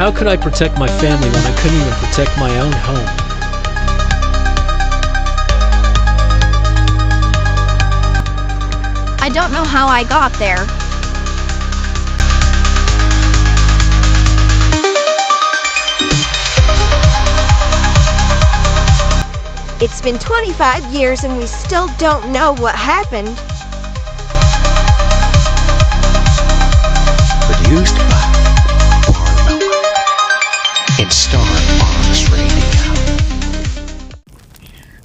How could I protect my family when I couldn't even protect my own home? I don't know how I got there. It's been 25 years and we still don't know what happened. Produced by Barb and Star Fox Radio.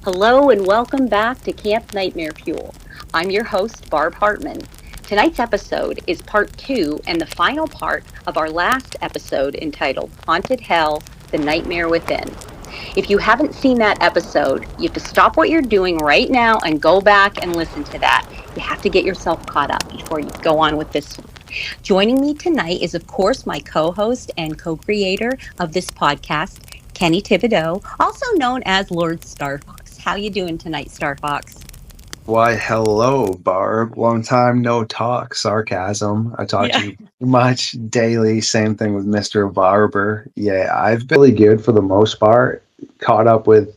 Hello and welcome back to Camp Nightmare Fuel. I'm your host, Barb Hartman. Tonight's episode is part 2 and the final part of our last episode entitled Haunted Hell, The Nightmare Within. If you haven't seen that episode, you have to stop what you're doing right now and go back and listen to that. You have to get yourself caught up before you go on with this one. Joining me tonight is, of course, my co-host and co-creator of this podcast, Kenny Thibodeau, also known as Lord Starfox. How you doing tonight, Starfox? Why, hello, Barb. Long time no talk. Sarcasm. I talk to you much daily. Same thing with Mr. Barber. Yeah, I've been really good for the most part. Caught up with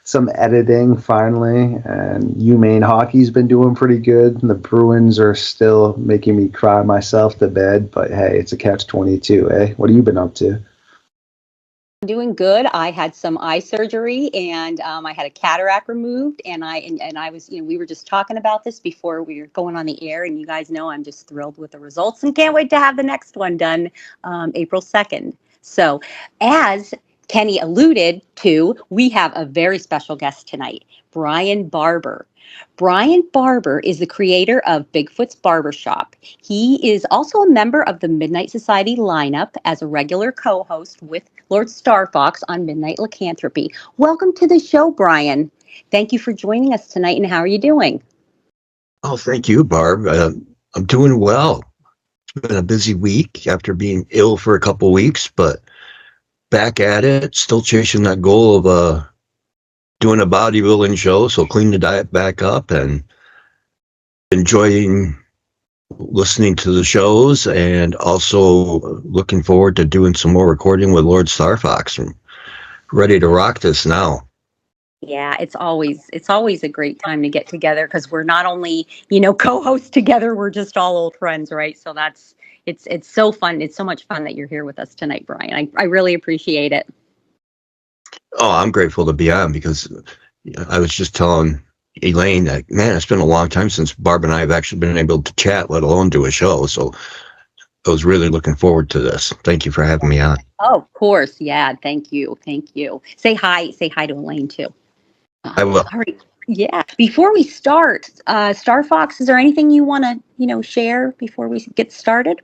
some editing finally, and UMaine hockey's been doing pretty good. The Bruins are still making me cry myself to bed, but hey, it's a catch-22, eh? What have you been up to? Doing good. I had some eye surgery and I had a cataract removed, and I was, we were just talking about this before we were going on the air, and you guys know I'm just thrilled with the results and can't wait to have the next one done April 2nd. So as Kenny alluded to, we have a very special guest tonight, Brian Barber. Brian Barber is the creator of Bigfoot's Barbershop. He is also a member of the Midnight Society lineup as a regular co-host with Lord Starfox on Midnight Lycanthropy. Welcome to the show, Brian. Thank you for joining us tonight, and how are you doing? Oh, thank you, Barb. I'm doing well. It's been a busy week after being ill for a couple weeks, but back at it, still chasing that goal of doing a bodybuilding show, so clean the diet back up and enjoying listening to the shows, and also looking forward to doing some more recording with Lord Starfox. I'm ready to rock this now. Yeah, it's always a great time to get together because we're not only, co-hosts together, we're just all old friends, right? So it's so fun. It's so much fun that you're here with us tonight, Brian. I really appreciate it. Oh, I'm grateful to be on because I was just telling Elaine that, man, it's been a long time since Barb and I have actually been able to chat, let alone do a show. So I was really looking forward to this. Thank you for having me on. Oh, of course. Yeah. Thank you. Thank you. Say hi to Elaine too. I will. All right. Yeah. Before we start, Starfox, is there anything you want to, share before we get started?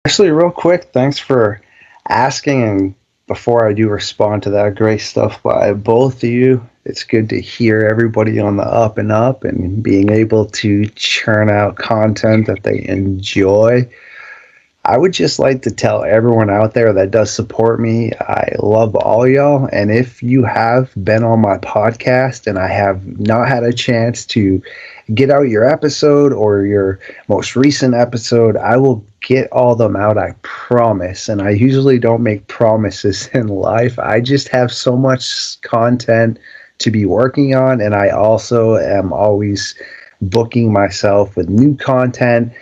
Actually, real quick, thanks for asking, and before I do respond to that great stuff by both of you, it's good to hear everybody on the up and up and being able to churn out content that they enjoy. I would just like to tell everyone out there that does support me, I love all y'all. And if you have been on my podcast and I have not had a chance to get out your episode or your most recent episode, I will get all them out, I promise. And I usually don't make promises in life. I just have so much content to be working on, and I also am always booking myself with new content.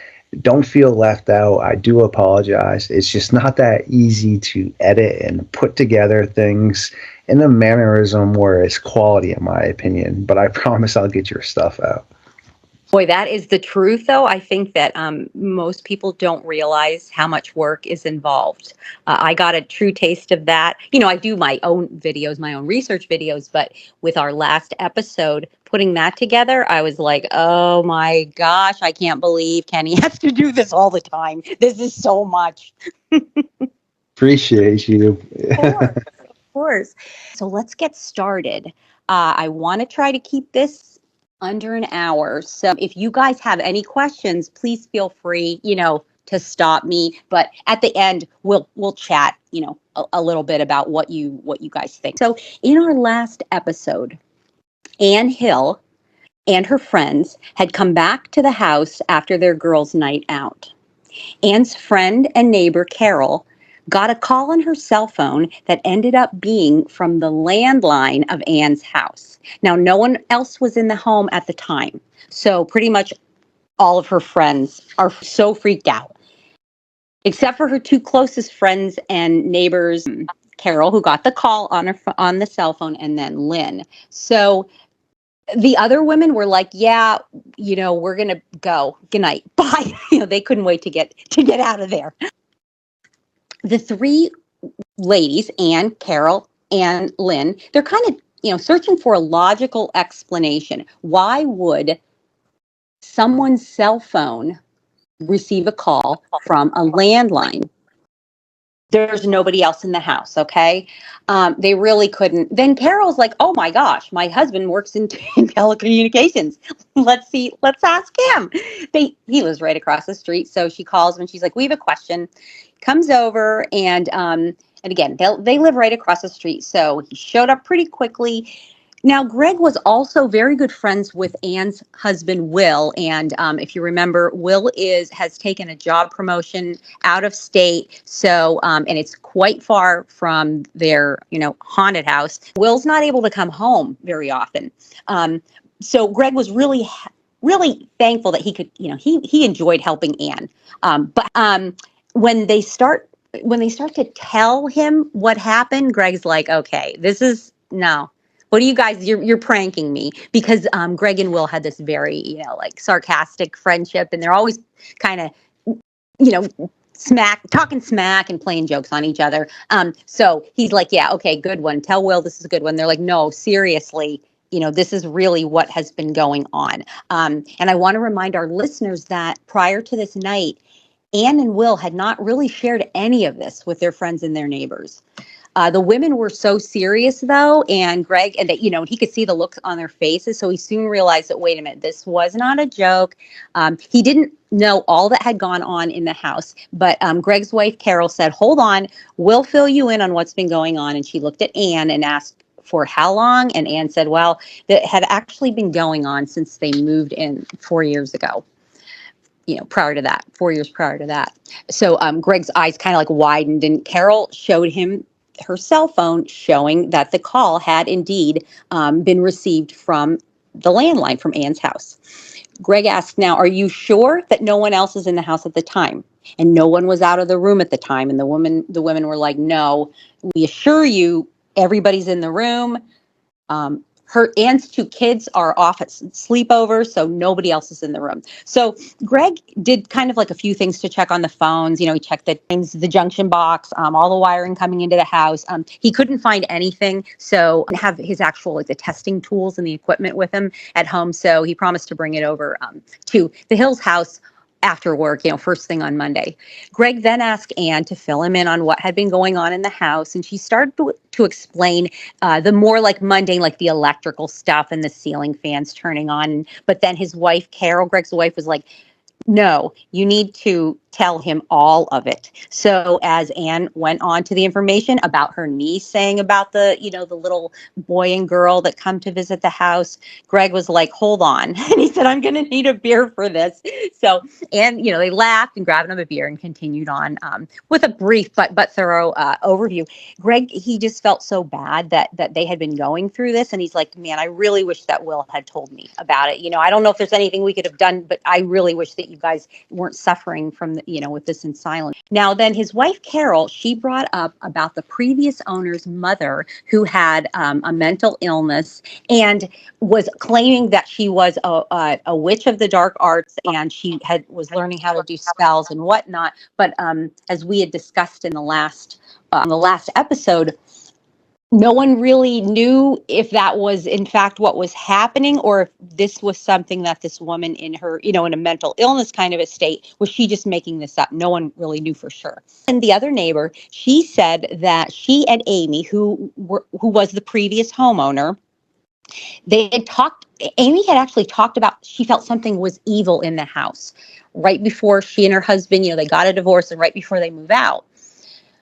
Don't feel left out. I do apologize. It's just not that easy to edit and put together things in a mannerism where it's quality, in my opinion. But I promise I'll get your stuff out. Boy, that is the truth, though. I think that most people don't realize how much work is involved. I got a true taste of that. I do my own videos, my own research videos, but with our last episode, putting that together, I was like, oh my gosh, I can't believe Kenny has to do this all the time. This is so much. Appreciate you. Of course. So let's get started. I want to try to keep this under an hour. So if you guys have any questions, please feel free, to stop me. But at the end, we'll chat, a little bit about what you guys think. So in our last episode, Anne Hill and her friends had come back to the house after their girls' night out. Anne's friend and neighbor, Carol, got a call on her cell phone that ended up being from the landline of Anne's house. Now, no one else was in the home at the time. So pretty much all of her friends are so freaked out, except for her two closest friends and neighbors, Carol, who got the call on the cell phone, and then Lynn. So the other women were like, yeah, we're going to go. Good night. Bye. They couldn't wait to get out of there. The three ladies, Anne, Carol, and Lynn, they're kind of, searching for a logical explanation. Why would someone's cell phone receive a call from a landline? There's nobody else in the house, okay? They really couldn't. Then Carol's like, oh my gosh, my husband works in telecommunications. Let's ask him. He lives right across the street. So she calls him and she's like, we have a question. Comes over and again, they live right across the street. So he showed up pretty quickly. Now, Greg was also very good friends with Anne's husband, Will. And if you remember, Will has taken a job promotion out of state. So, and it's quite far from their, haunted house. Will's not able to come home very often. So Greg was really, really thankful that he could, he enjoyed helping Anne. But when they start to tell him what happened, Greg's like, okay, no. What do you guys, you're pranking me, because Greg and Will had this very, sarcastic friendship, and they're always kind of, talking smack and playing jokes on each other. So he's like, yeah, okay, good one. Tell Will this is a good one. They're like, no, seriously, this is really what has been going on. And I want to remind our listeners that prior to this night, Anne and Will had not really shared any of this with their friends and their neighbors. The women were so serious, though, and Greg, and that, he could see the looks on their faces. So he soon realized that, wait a minute, this was not a joke. He didn't know all that had gone on in the house. But Greg's wife, Carol, said, hold on, we'll fill you in on what's been going on. And she looked at Anne and asked for how long. And Anne said, well, that had actually been going on since they moved in 4 years ago. Prior to that, 4 years prior to that. So Greg's eyes kind of like widened, and Carol showed him her cell phone showing that the call had indeed been received from the landline from Anne's house. Greg asked, now, are you sure that no one else is in the house at the time? And no one was out of the room at the time. And the women were like, no, we assure you, everybody's in the room. Her Anne's two kids are off at sleepovers, so nobody else is in the room. So Greg did kind of like a few things to check on the phones. He checked the junction box, all the wiring coming into the house. He couldn't find anything, so have his actual the testing tools and the equipment with him at home. So he promised to bring it over to the Hills house after work, first thing on Monday. Greg then asked Anne to fill him in on what had been going on in the house, and she started to explain the more like mundane, like the electrical stuff and the ceiling fans turning on. But then his wife, Carol, Greg's wife, was like, no, you need to tell him all of it. So as Anne went on to the information about her niece saying about the little boy and girl that come to visit the house, Greg was like, hold on. And he said, I'm going to need a beer for this. So, and, they laughed and grabbed him a beer and continued on with a brief but thorough overview. Greg, he just felt so bad that they had been going through this. And he's like, man, I really wish that Will had told me about it. I don't know if there's anything we could have done, but I really wish that you guys weren't suffering from with this in silence. Now, then his wife, Carol, she brought up about the previous owner's mother who had a mental illness and was claiming that she was a witch of the dark arts, and she was learning how to do spells and whatnot. But as we had discussed in the last episode, no one really knew if that was in fact what was happening, or if this was something that this woman in her, in a mental illness kind of a state, was she just making this up? No one really knew for sure. And the other neighbor, she said that she and Amy, who was the previous homeowner, Amy had actually talked about, she felt something was evil in the house right before she and her husband, they got a divorce, and right before they move out.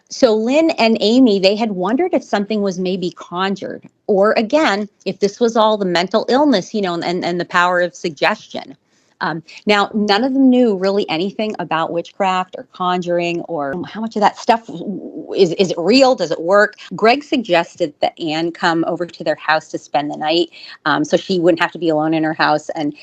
So Lynn and Amy, they had wondered if something was maybe conjured, or again, if this was all the mental illness, and the power of suggestion. Now, none of them knew really anything about witchcraft or conjuring or how much of that stuff is it real? Does it work? Greg suggested that Anne come over to their house to spend the night, so she wouldn't have to be alone in her house. And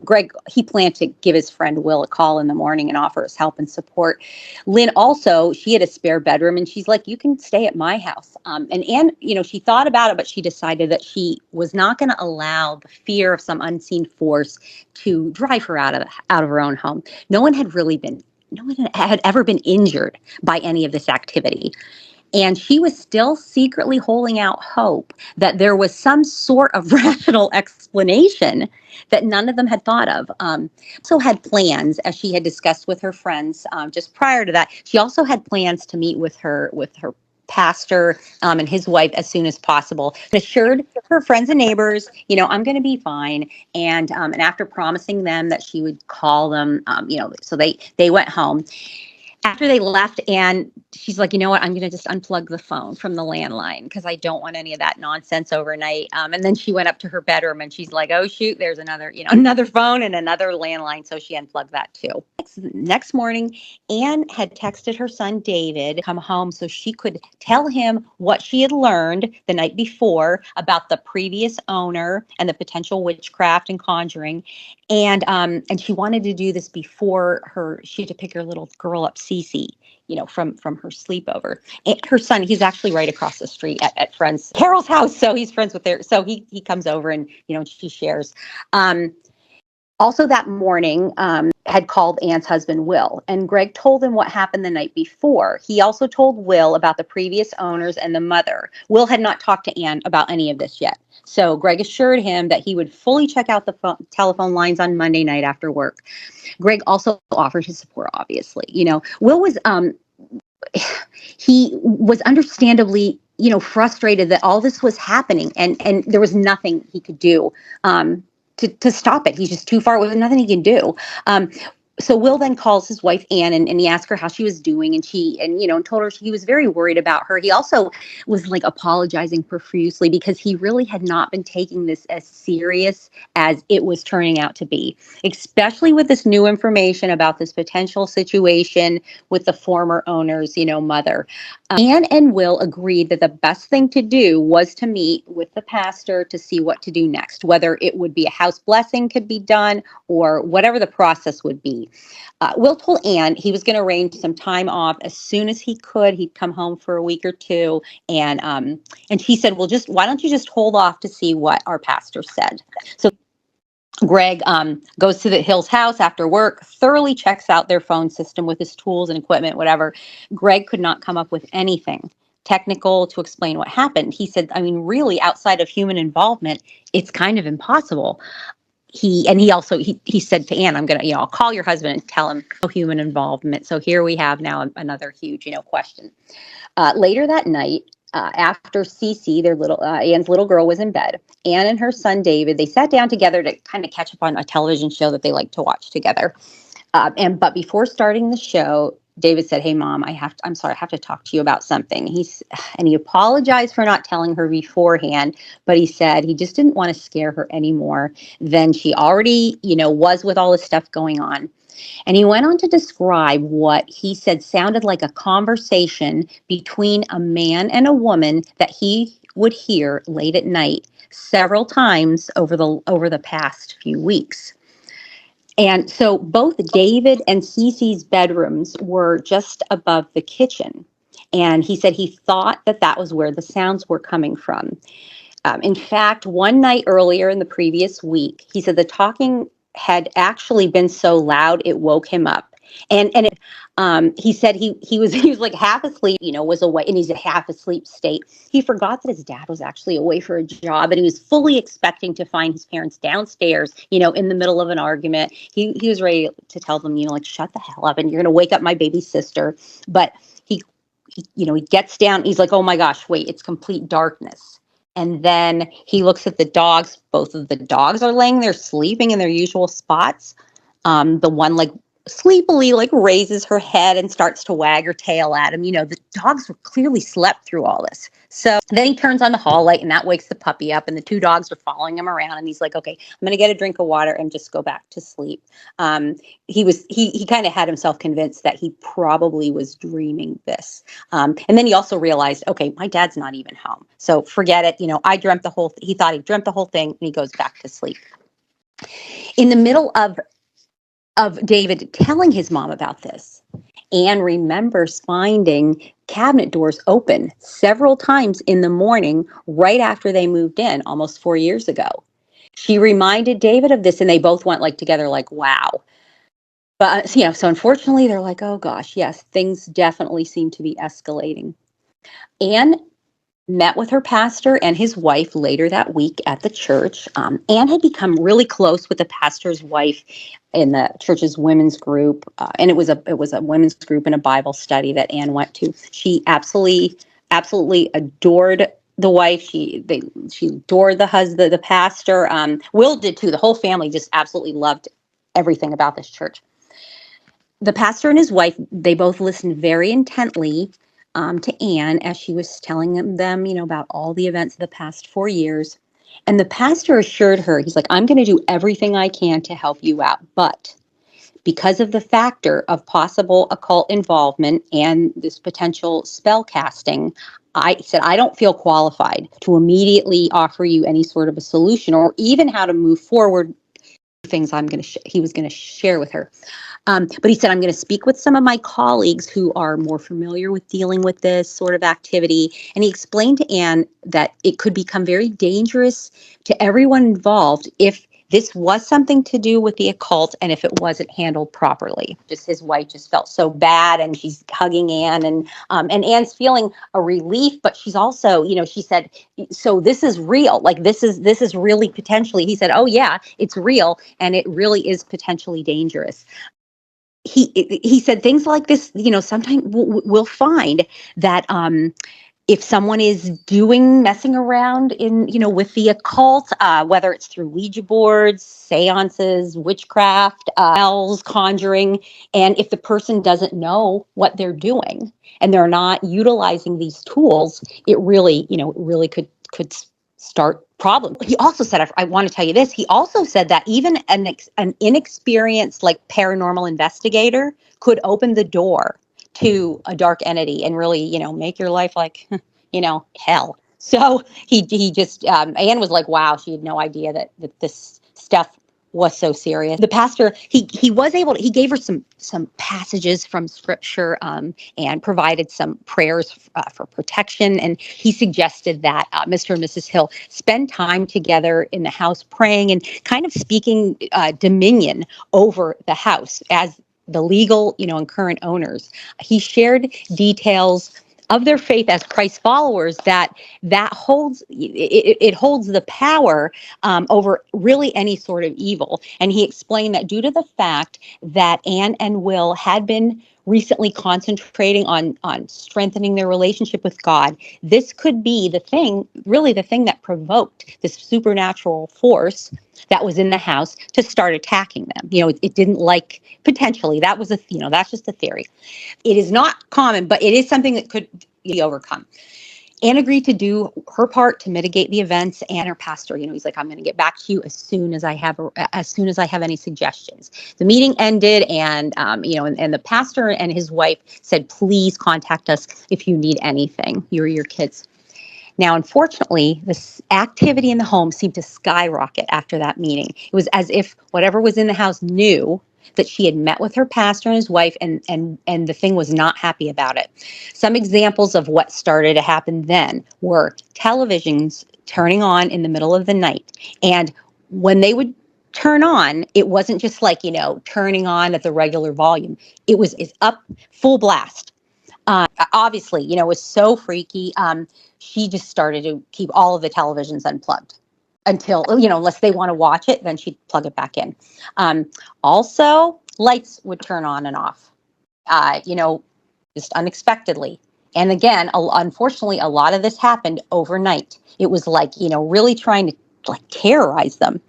Greg, he planned to give his friend Will a call in the morning and offer his help and support. Lynn also, she had a spare bedroom, and she's like, you can stay at my house. And Anne, she thought about it, but she decided that she was not going to allow the fear of some unseen force to drive her out of her own home. No one had ever been injured by any of this activity. And she was still secretly holding out hope that there was some sort of rational explanation that none of them had thought of. Also had plans, as she had discussed with her friends just prior to that. She also had plans to meet with her pastor and his wife as soon as possible, and assured her friends and neighbors, I'm going to be fine. And after promising them that she would call them, so they went home. After they left, and she's like, you know what, I'm going to just unplug the phone from the landline because I don't want any of that nonsense overnight. And then she went up to her bedroom and she's like, oh, shoot, there's another phone and another landline. So she unplugged that too. Next morning, Anne had texted her son, David, come home so she could tell him what she had learned the night before about the previous owner and the potential witchcraft and conjuring. And she wanted to do this before she had to pick her little girl up, Cece, from her sleepover. And her son, he's actually right across the street at friends Carol's house, so he's friends with so he comes over and she shares. Also that morning, had called Anne's husband, Will, and Greg told him what happened the night before. He also told Will about the previous owners and the mother. Will had not talked to Anne about any of this yet. So Greg assured him that he would fully check out the telephone lines on Monday night after work. Greg also offered his support, obviously. Will was, he was understandably, frustrated that all this was happening and there was nothing he could do to stop it. He's just too far. There's nothing he can do. So Will then calls his wife, Anne, and he asked her how she was doing. And and told her he was very worried about her. He also was like apologizing profusely because he really had not been taking this as serious as it was turning out to be, especially with this new information about this potential situation with the former owner's, mother. Anne and Will agreed that the best thing to do was to meet with the pastor to see what to do next, whether it would be a house blessing could be done or whatever the process would be. Will told Anne he was going to arrange some time off as soon as he could. He'd come home for a week or two, and she said, "Well, why don't you just hold off to see what our pastor said?" So Greg goes to the Hills house after work, thoroughly checks out their phone system with his tools and equipment, whatever. Greg could not come up with anything technical to explain what happened. He said, really, outside of human involvement, it's kind of impossible. He said to Anne, I'm going to, I'll call your husband and tell him no human involvement. So here we have now another huge, question. Later that night, after Cece, Anne's little girl, was in bed, Anne and her son David, they sat down together to kind of catch up on a television show that they like to watch together. But before starting the show, David said, "Hey, Mom, I'm sorry, I have to talk to you about something." He apologized for not telling her beforehand, but he said he just didn't want to scare her anymore than she already, was with all this stuff going on. And he went on to describe what he said sounded like a conversation between a man and a woman that he would hear late at night several times over the past few weeks. And so both David and Cece's bedrooms were just above the kitchen. And he said he thought that was where the sounds were coming from. In fact, one night earlier in the previous week, he said the talking had actually been so loud it woke him up. He said he was like half asleep, was away, and he's a half asleep state. He forgot that his dad was actually away for a job, and he was fully expecting to find his parents downstairs, in the middle of an argument. He was ready to tell them, shut the hell up, and you're going to wake up my baby sister. But he gets down. He's like, oh my gosh, wait, it's complete darkness. And then he looks at the dogs. Both of the dogs are laying there sleeping in their usual spots. The one sleepily like raises her head and starts to wag her tail at him. The dogs were clearly slept through all this. So then he turns on the hall light and that wakes the puppy up, and the two dogs are following him around, and he's like, okay, I'm going to get a drink of water and just go back to sleep. He kind of had himself convinced that he probably was dreaming this. And then he also realized, okay, my dad's not even home. So forget it. He thought he dreamt the whole thing, and he goes back to sleep. In the middle of David telling his mom about this, Anne remembers finding cabinet doors open several times in the morning right after they moved in almost 4 years ago. She reminded David of this, and they both went together wow. But, so unfortunately they're like, oh gosh, yes, things definitely seem to be escalating. Anne met with her pastor and his wife later that week at the church. Anne had become really close with the pastor's wife in the church's women's group, and it was a women's group and a Bible study that Anne went to. She absolutely adored the wife. She adored the husband, the pastor. Will did too. The whole family just absolutely loved everything about this church. The pastor and his wife, they both listened very intently to Anne as she was telling them, about all the events of the past 4 years. And the pastor assured her, he's like, I'm going to do everything I can to help you out. But because of the factor of possible occult involvement and this potential spell casting, I said, I don't feel qualified to immediately offer you any sort of a solution or even how to move forward. Things he was going to share with her. But he said, I'm going to speak with some of my colleagues who are more familiar with dealing with this sort of activity. And he explained to Anne that it could become very dangerous to everyone involved if this was something to do with the occult and if it wasn't handled properly. Just his wife just felt so bad, and she's hugging Anne, and Anne's feeling a relief, but she's also, she said, so this is real. This is really potentially, he said, oh yeah, it's real, and it really is potentially dangerous. He said things like this, sometimes we'll find that if someone is messing around with the occult, whether it's through Ouija boards, seances, witchcraft, spells, conjuring, and if the person doesn't know what they're doing and they're not utilizing these tools, it really could start problems. He also said, I want to tell you this, he also said that even an inexperienced paranormal investigator could open the door to a dark entity and really, make your life hell. So he just, Anne was like, wow, she had no idea that this stuff was so serious. The pastor, he was able to, he gave her some passages from scripture and provided some prayers for protection. And he suggested that Mr. and Mrs. Hill spend time together in the house praying and kind of speaking dominion over the house as the legal, and current owners. He shared details of their faith as Christ followers that holds it holds the power over really any sort of evil. And he explained that due to the fact that Anne and Will had been recently concentrating on strengthening their relationship with God, this could be the thing that provoked this supernatural force that was in the house to start attacking them. It didn't potentially, that was that's just a theory. It is not common, but it is something that could be overcome. Anne agreed to do her part to mitigate the events, and her pastor, he's like, I'm going to get back to you as soon as I have any suggestions. The meeting ended, and and the pastor and his wife said, please contact us if you need anything, you or your kids. Now, unfortunately, this activity in the home seemed to skyrocket after that meeting. It was as if whatever was in the house knew that she had met with her pastor and his wife, and the thing was not happy about it. Some examples of what started to happen then were televisions turning on in the middle of the night. And when they would turn on, it wasn't just turning on at the regular volume. It's up full blast. Obviously, it was so freaky. She just started to keep all of the televisions unplugged until, unless they want to watch it, then she'd plug it back in. Also, lights would turn on and off, just unexpectedly. And again, unfortunately, a lot of this happened overnight. It was really trying to terrorize them.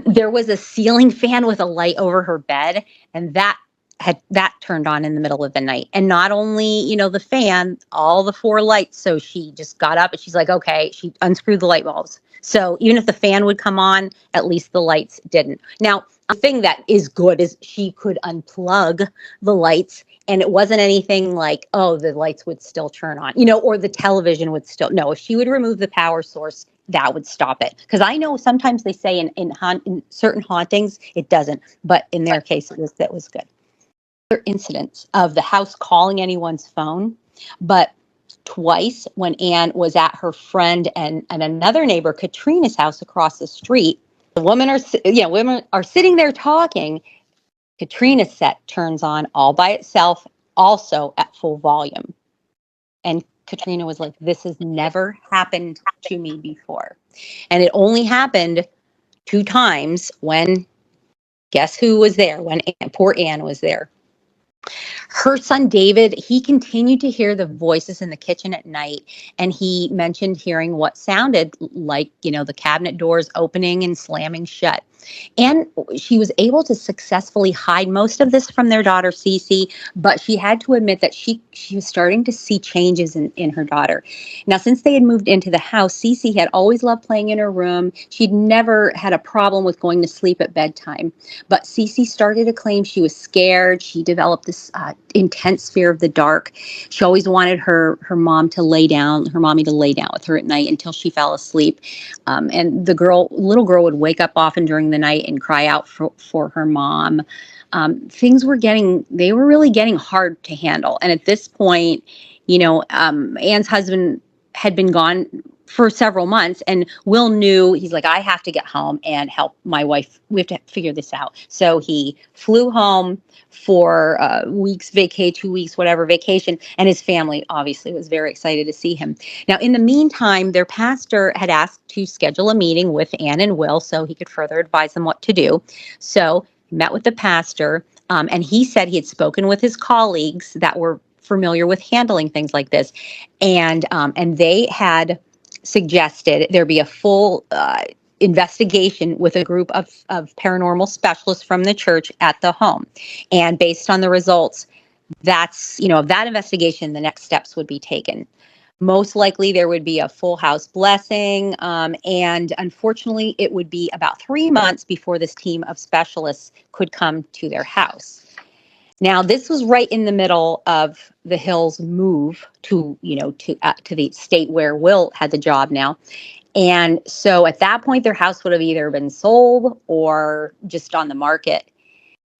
There was a ceiling fan with a light over her bed, and that had that turned on in the middle of the night. And not only, the fan, all the 4 lights. So she just got up and she's like, okay, she unscrewed the light bulbs. So even if the fan would come on, at least the lights didn't. Now, a thing that is good is she could unplug the lights, and it wasn't anything like, oh, the lights would still turn on, or the television would still. No, if she would remove the power source, that would stop it. Because I know sometimes they say in certain hauntings, it doesn't. But in their case, that was good. Other incidents of the house calling anyone's phone, but twice when Anne was at her friend and another neighbor, Katrina's house across the street. The women are sitting there talking. Katrina's set turns on all by itself, also at full volume. And Katrina was like, this has never happened to me before. And it only happened 2 times when, guess who was there? When poor Anne was there. Her son, David, he continued to hear the voices in the kitchen at night, and he mentioned hearing what sounded like, the cabinet doors opening and slamming shut. And she was able to successfully hide most of this from their daughter, Cece, but she had to admit that she was starting to see changes in her daughter. Now, since they had moved into the house, Cece had always loved playing in her room. She'd never had a problem with going to sleep at bedtime. But Cece started to claim she was scared. She developed this intense fear of the dark. She always wanted her mommy to lay down with her at night until she fell asleep. And the little girl would wake up often during the night and cry out for her mom. Things were really getting hard to handle. And at this point, Anne's husband had been gone for several months, and Will knew, he's like, I have to get home and help my wife. We have to figure this out. So he flew home for 2 weeks, whatever vacation. And his family obviously was very excited to see him. Now, in the meantime, their pastor had asked to schedule a meeting with Anne and Will so he could further advise them what to do. So he met with the pastor, and he said he had spoken with his colleagues that were familiar with handling things like this. And they had suggested there be a full investigation with a group of paranormal specialists from the church at the home. And based on the results, of that investigation, the next steps would be taken. Most likely there would be a full house blessing. And unfortunately, it would be about 3 months before this team of specialists could come to their house. Now, this was right in the middle of the Hills' move to the state where Will had the job now. And so at that point, their house would have either been sold or just on the market.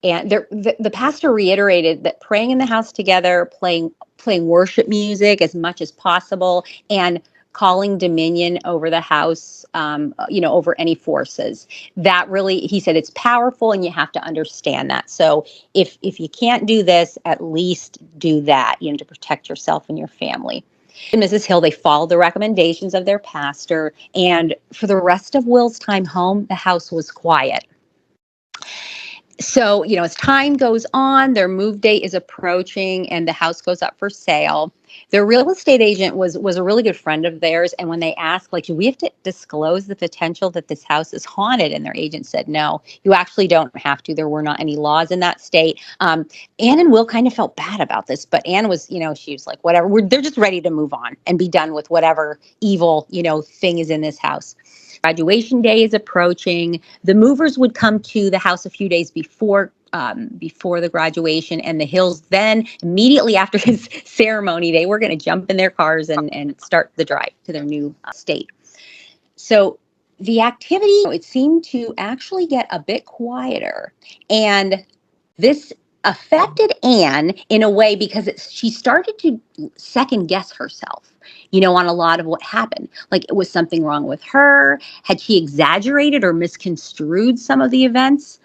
And the pastor reiterated that praying in the house together, playing worship music as much as possible, and calling dominion over the house, over any forces. That really, he said, it's powerful, and you have to understand that. So if you can't do this, at least do that, to protect yourself and your family. And Mrs. Hill, they followed the recommendations of their pastor, and for the rest of Will's time home, the house was quiet. So, as time goes on, their move date is approaching and the house goes up for sale. Their real estate agent was a really good friend of theirs. And when they asked, do we have to disclose the potential that this house is haunted? And their agent said, no, you actually don't have to. There were not any laws in that state. Anne and Will kind of felt bad about this, but Anne was, she was like, whatever, they're just ready to move on and be done with whatever evil, thing is in this house. Graduation day is approaching. The movers would come to the house a few days before the graduation, and the Hills then, immediately after his ceremony, they were going to jump in their cars and start the drive to their new state. So the activity, it seemed to actually get a bit quieter, and this affected Anne in a way because she started to second guess herself, on a lot of what happened. Like, was something wrong with her? Had she exaggerated or misconstrued some of the events?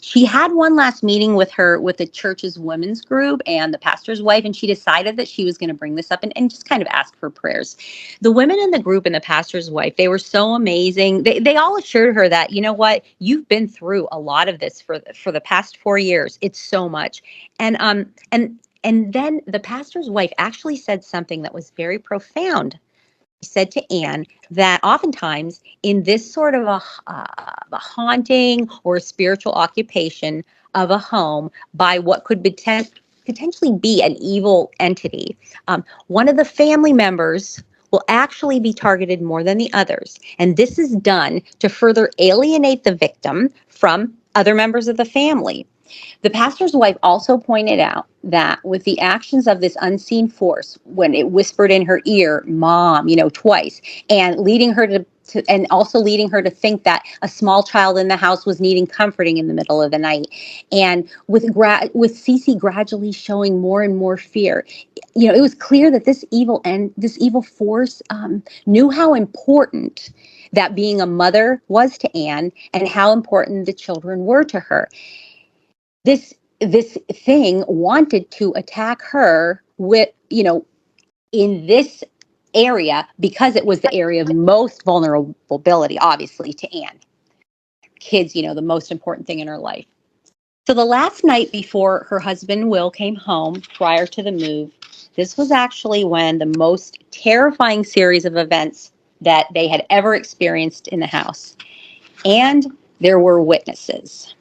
She had one last meeting with the church's women's group and the pastor's wife, and she decided that she was going to bring this up and just kind of ask for prayers. The women in the group and the pastor's wife, they were so amazing. They all assured her that, you've been through a lot of this for the past 4 years. It's so much. And then the pastor's wife actually said something that was very profound. She said to Anne that oftentimes in this sort of a haunting or a spiritual occupation, of a home by what could potentially be an evil entity, one of the family members will actually be targeted more than the others. And this is done to further alienate the victim from other members of the family. The pastor's wife also pointed out that with the actions of this unseen force, when it whispered in her ear, "Mom," twice, and leading her and also leading her to think that a small child in the house was needing comforting in the middle of the night, and with Cece gradually showing more and more fear, it was clear that this evil force knew how important that being a mother was to Anne and how important the children were to her. This thing wanted to attack her with, in this area, because it was the area of most vulnerability, obviously, to Anne. Kids, the most important thing in her life. So the last night before her husband Will came home prior to the move, this was actually when the most terrifying series of events that they had ever experienced in the house. And there were witnesses.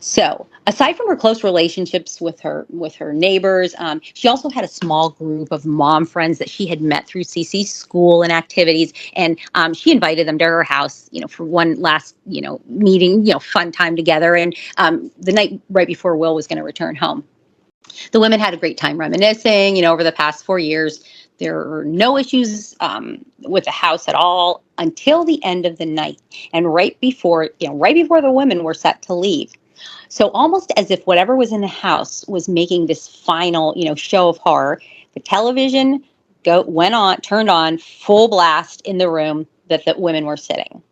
So, aside from her close relationships with her neighbors, she also had a small group of mom friends that she had met through Cece's school and activities, and she invited them to her house, for one last, meeting, fun time together. And the night right before Will was going to return home, the women had a great time reminiscing. Over the past 4 years, there were no issues with the house at all until the end of the night, and right before the women were set to leave. So almost as if whatever was in the house was making this final, show of horror, the television turned on full blast in the room that the women were sitting.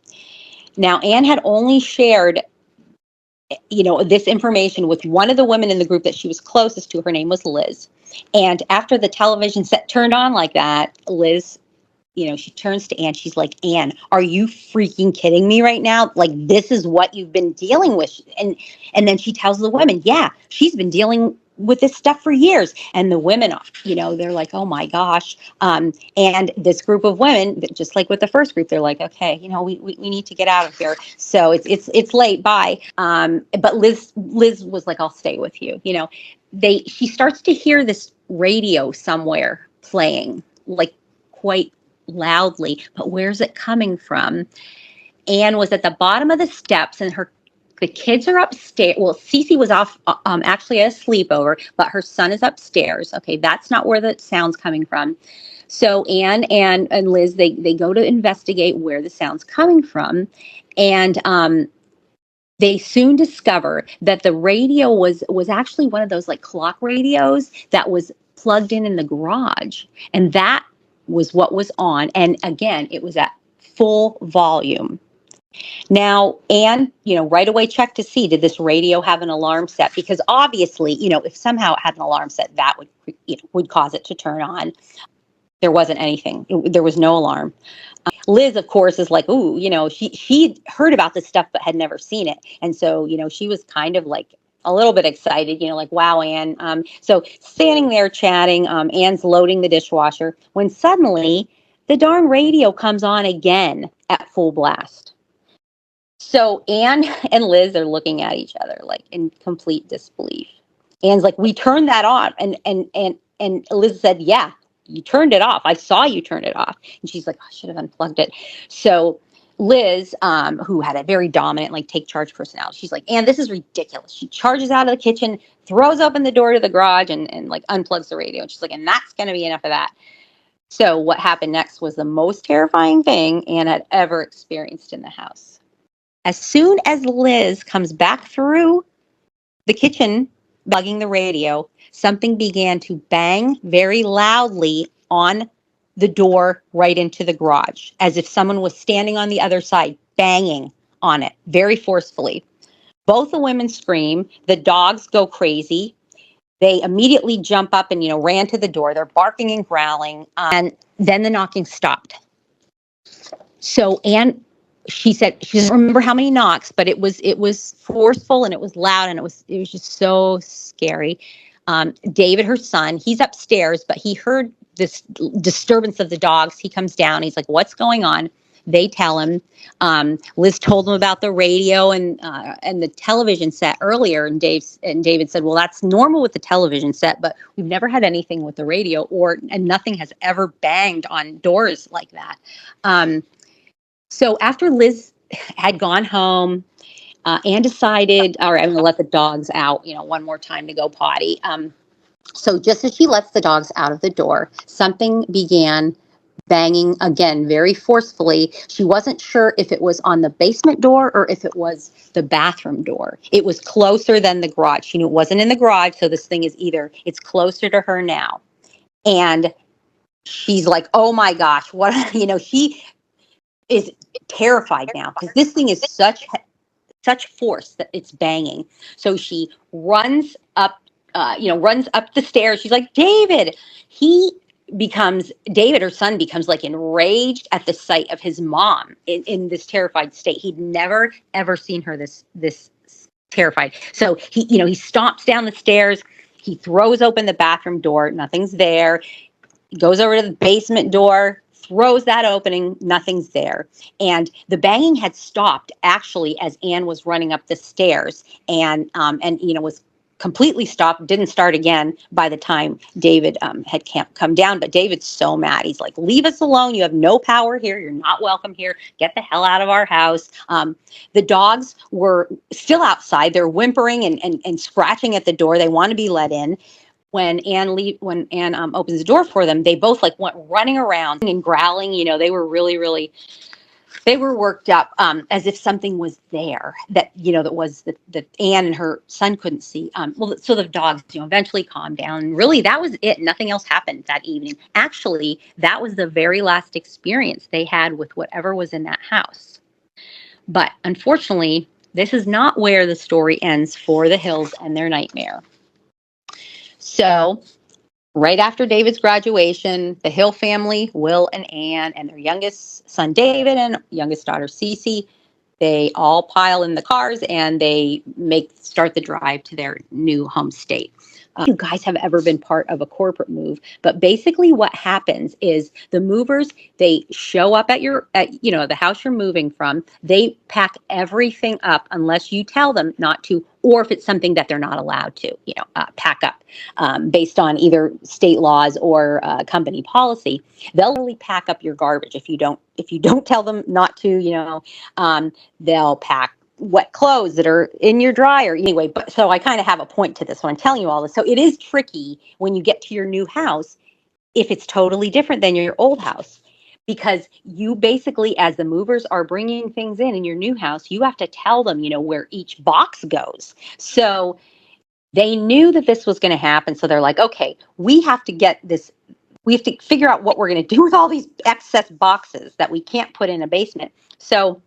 Now, Anne had only shared, this information with one of the women in the group that she was closest to. Her name was Liz. And after the television set turned on like that, Liz, she turns to Anne. She's like, "Anne, are you freaking kidding me right now? Like, this is what you've been dealing with." And then she tells the women, yeah, she's been dealing with this stuff for years. And the women, they're like, "Oh my gosh." And this group of women, just like with the first group, they're like, "Okay, we need to get out of here. So it's late. Bye." But Liz was like, "I'll stay with you." She starts to hear this radio somewhere playing, like quite loudly, but where's it coming from? Anne was at the bottom of the steps, and the kids are upstairs. Well, Cece was off actually at a sleepover, but her son is upstairs. Okay, that's not where the sound's coming from. So Anne and Liz, they go to investigate where the sound's coming from, and they soon discover that the radio was actually one of those like clock radios that was plugged in the garage, and that was what was on. And again, it was at full volume. Now, Anne, right away checked to see, did this radio have an alarm set? Because obviously, if somehow it had an alarm set, that would cause it to turn on. There wasn't anything. There was no alarm. Liz, of course, is like, ooh, she heard about this stuff but had never seen it. And so, she was kind of like a little bit excited, like, wow, Anne. So standing there chatting, Anne's loading the dishwasher when suddenly the darn radio comes on again at full blast. So Anne and Liz are looking at each other like in complete disbelief. Anne's like, "We turned that on." And Liz said, "Yeah, you turned it off. I saw you turn it off." And she's like, "I should have unplugged it." So Liz, who had a very dominant, like, take charge personality, she's like, "Anne, this is ridiculous." She charges out of the kitchen, throws open the door to the garage, and like unplugs the radio. And she's like, "And that's going to be enough of that." So what happened next was the most terrifying thing Anne had ever experienced in the house. As soon as Liz comes back through the kitchen, bugging the radio, something began to bang very loudly on the door right into the garage, as if someone was standing on the other side, banging on it very forcefully. Both the women scream. The dogs go crazy. They immediately jump up and, ran to the door. They're barking and growling. And then the knocking stopped. So Anne, she said she doesn't remember how many knocks, but it was forceful and it was loud and it was just so scary. David, her son, he's upstairs, but he heard this disturbance of the dogs. He comes down. He's like, "What's going on?" They tell him. Liz told him about the radio and the television set earlier, and David said, "Well, that's normal with the television set, but we've never had anything with the radio, and nothing has ever banged on doors like that." So after Liz had gone home, Anne decided, all right, I'm going to let the dogs out, one more time to go potty. So just as she lets the dogs out of the door, something began banging again very forcefully. She wasn't sure if it was on the basement door or if it was the bathroom door. It was closer than the garage. She knew it wasn't in the garage, so this thing is it's closer to her now. And she's like, oh my gosh, what, she is terrified now because this thing is such force that it's banging. So she runs up the stairs. She's like, David. David, her son, becomes like enraged at the sight of his mom in this terrified state. He'd never ever seen her this terrified. So he stomps down the stairs. He throws open the bathroom door. Nothing's there. He goes over to the basement door, throws that opening, nothing's there. And the banging had stopped actually as Anne was running up the stairs and was completely stopped, didn't start again by the time David had come down. But David's so mad. He's like, leave us alone. You have no power here. You're not welcome here. Get the hell out of our house. The dogs were still outside. They're whimpering and scratching at the door. They want to be let in. When Anne opens the door for them, they both went running around and growling. They were really, they were worked up, as if something was there that that Anne and her son couldn't see. So the dogs, eventually calmed down. And really, that was it. Nothing else happened that evening. Actually, that was the very last experience they had with whatever was in that house. But unfortunately, this is not where the story ends for the Hills and their nightmare. So, right after David's graduation, the Hill family, Will and Anne, and their youngest son David and youngest daughter Cece, they all pile in the cars and they start the drive to their new home state. You guys have ever been part of a corporate move, but basically what happens is the movers, they show up at the house you're moving from. They pack everything up unless you tell them not to, or if it's something that they're not allowed to, pack up based on either state laws or company policy. They'll really pack up your garbage if you don't tell them not to. They'll pack wet clothes that are in your dryer. Anyway, but so I kind of have a point to this when I'm telling you all this. So it is tricky when you get to your new house if it's totally different than your old house, because you basically, as the movers are bringing things in your new house, you have to tell them, where each box goes. So they knew that this was going to happen. So they're like, okay, we have to get this. We have to figure out what we're going to do with all these excess boxes that we can't put in a basement. So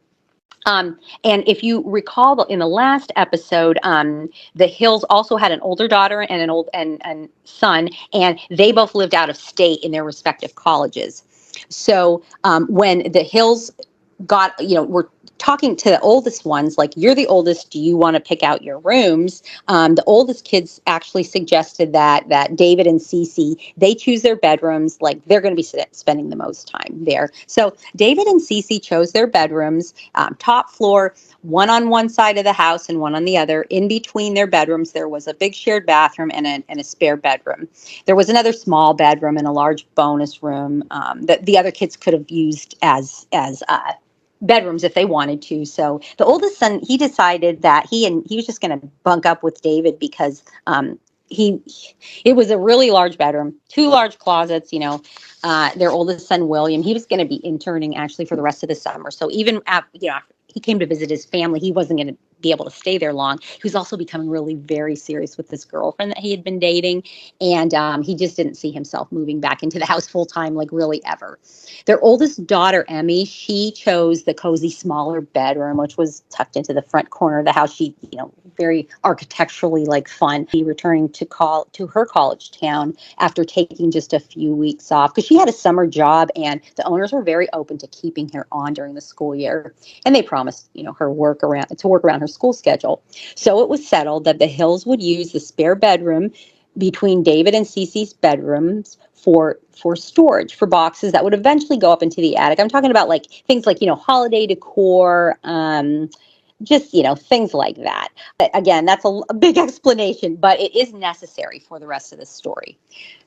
and if you recall in the last episode, the Hills also had an older daughter and an old and son, and they both lived out of state in their respective colleges. So when the Hills were talking to the oldest ones, like, you're the oldest, do you want to pick out your rooms? The oldest kids actually suggested that David and Cece, they choose their bedrooms, like they're going to be spending the most time there. So David and Cece chose their bedrooms, top floor, one on one side of the house and one on the other. In between their bedrooms, there was a big shared bathroom and a spare bedroom. There was another small bedroom and a large bonus room that the other kids could have used as bedrooms if they wanted to. So the oldest son, he decided that he was just going to bunk up with David because it was a really large bedroom, 2 large closets. Their oldest son William, he was going to be interning actually for the rest of the summer. So even after he came to visit his family, he wasn't going to be able to stay there long. He was also becoming really very serious with this girlfriend that he had been dating. And he just didn't see himself moving back into the house full time, like really ever. Their oldest daughter, Emmy, she chose the cozy, smaller bedroom, which was tucked into the front corner of the house. She, very architecturally fun. She returning to her college town after taking just a few weeks off because she had a summer job and the owners were very open to keeping her on during the school year. And they promised, her work around her school schedule. So it was settled that the Hills would use the spare bedroom between David and Cece's bedrooms for storage, for boxes that would eventually go up into the attic. I'm talking about like things like, holiday decor, just, things like that. Again, that's a big explanation, but it is necessary for the rest of the story.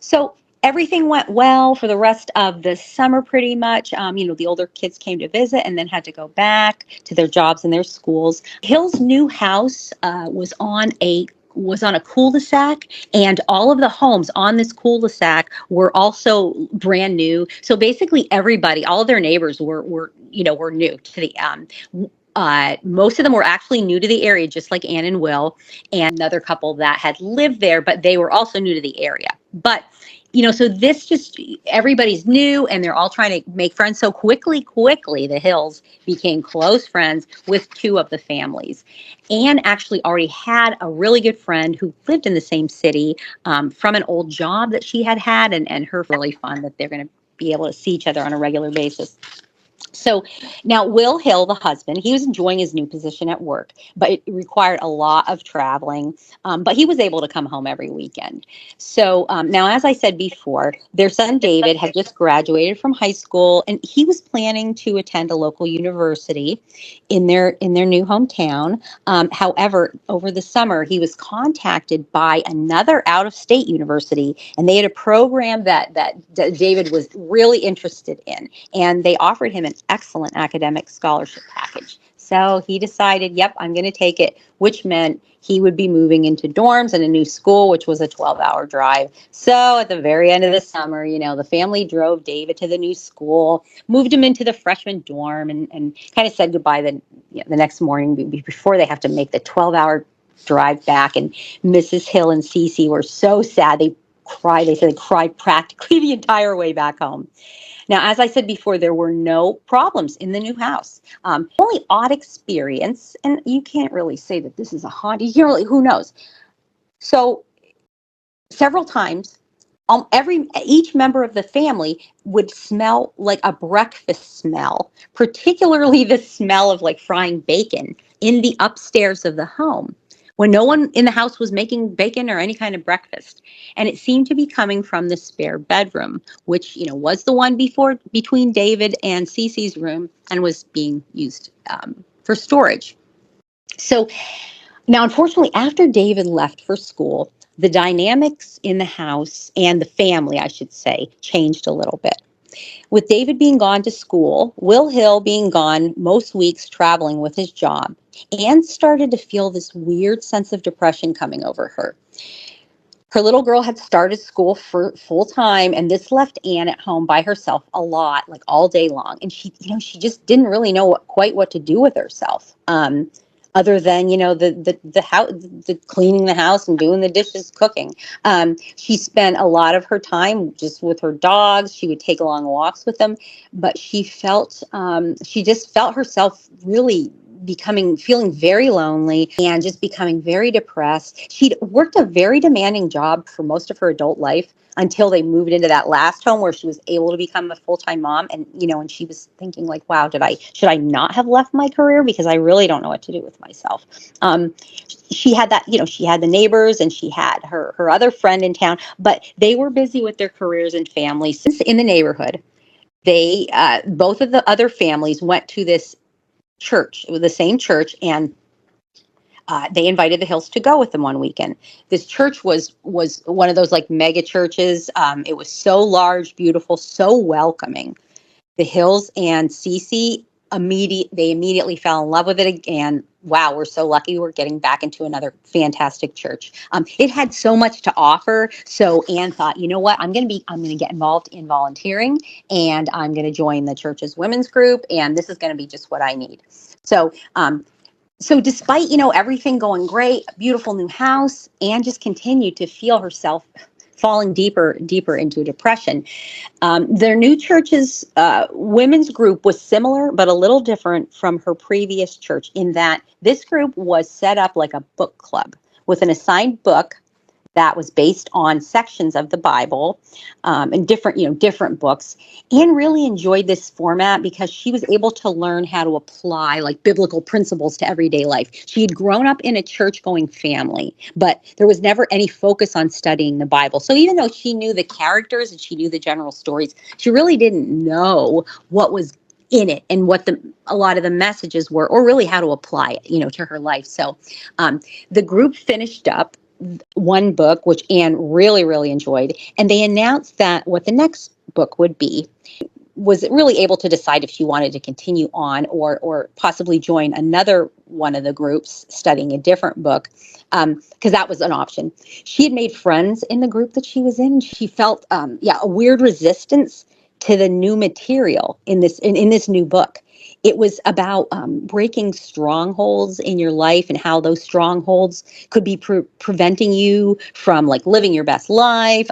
So everything went well for the rest of the summer, pretty much. The older kids came to visit and then had to go back to their jobs and their schools. Hill's new house was on a cul-de-sac, and all of the homes on this cul-de-sac were also brand new. So basically everybody, all of their neighbors were new to the most of them were actually new to the area, just like Ann and Will, and another couple that had lived there, but they were also new to the area. But so this just, everybody's new and they're all trying to make friends. So quickly, the Hills became close friends with two of the families. Anne actually already had a really good friend who lived in the same city from an old job that she had, and her really fun that they're going to be able to see each other on a regular basis. So now Will Hill, the husband, he was enjoying his new position at work, but it required a lot of traveling. But he was able to come home every weekend. So now, as I said before, their son David had just graduated from high school, and he was planning to attend a local university in their new hometown. However, over the summer, he was contacted by another out-of-state university, and they had a program that David was really interested in, and they offered him an excellent academic scholarship package. So he decided, yep, I'm going to take it, which meant he would be moving into dorms and a new school, which was a 12-hour drive. So at the very end of the summer, the family drove David to the new school, moved him into the freshman dorm, and kind of said goodbye the next morning before they have to make the 12-hour drive back. And Mrs. Hill and Cece were so sad. They cried. They said they cried practically the entire way back home. Now, as I said before, there were no problems in the new house. Only odd experience, and you can't really say that this is a haunted. Who knows? So, several times, each member of the family would smell like a breakfast smell, particularly the smell of like frying bacon in the upstairs of the home, when no one in the house was making bacon or any kind of breakfast. And it seemed to be coming from the spare bedroom, which, was the one between David and Cece's room and was being used for storage. So now, unfortunately, after David left for school, the dynamics in the house and the family, I should say, changed a little bit. With David being gone to school, Will Hill being gone most weeks traveling with his job, Anne started to feel this weird sense of depression coming over her. Her little girl had started school for full time, and this left Anne at home by herself a lot, like all day long. And she just didn't really know quite what to do with herself. Other than, the house, the cleaning the house and doing the dishes, cooking. She spent a lot of her time just with her dogs. She would take long walks with them, but she just felt herself really feeling very lonely and just becoming very depressed. She'd worked a very demanding job for most of her adult life until they moved into that last home where she was able to become a full-time mom. And, and she was thinking like, wow, should I not have left my career? Because I really don't know what to do with myself. She had that, she had the neighbors and she had her other friend in town, but they were busy with their careers and families. In the neighborhood, they, both of the other families went to this church. It was the same church, and they invited the Hills to go with them one weekend. This church was one of those like mega churches. It was so large, beautiful, so welcoming. The Hills and Cece immediately fell in love with it, and wow, we're so lucky we're getting back into another fantastic church. It had so much to offer. So Anne thought, you know what, I'm going to get involved in volunteering, and I'm going to join the church's women's group, and this is going to be just what I need. So, despite, everything going great, a beautiful new house, Anne just continued to feel herself falling deeper into depression. Their new church's women's group was similar, but a little different from her previous church in that this group was set up like a book club with an assigned book that was based on sections of the Bible and different books, Anne really enjoyed this format because she was able to learn how to apply like biblical principles to everyday life. She had grown up in a church-going family, but there was never any focus on studying the Bible. So even though she knew the characters and she knew the general stories, she really didn't know what was in it and what a lot of the messages were, or really how to apply it, to her life. So the group finished up one book, which Anne really, really enjoyed, and they announced that what the next book would be. Was really able to decide if she wanted to continue on or possibly join another one of the groups studying a different book, because that was an option. She had made friends in the group that she was in. She felt a weird resistance to the new material in this new book. It was about breaking strongholds in your life and how those strongholds could be preventing you from like living your best life,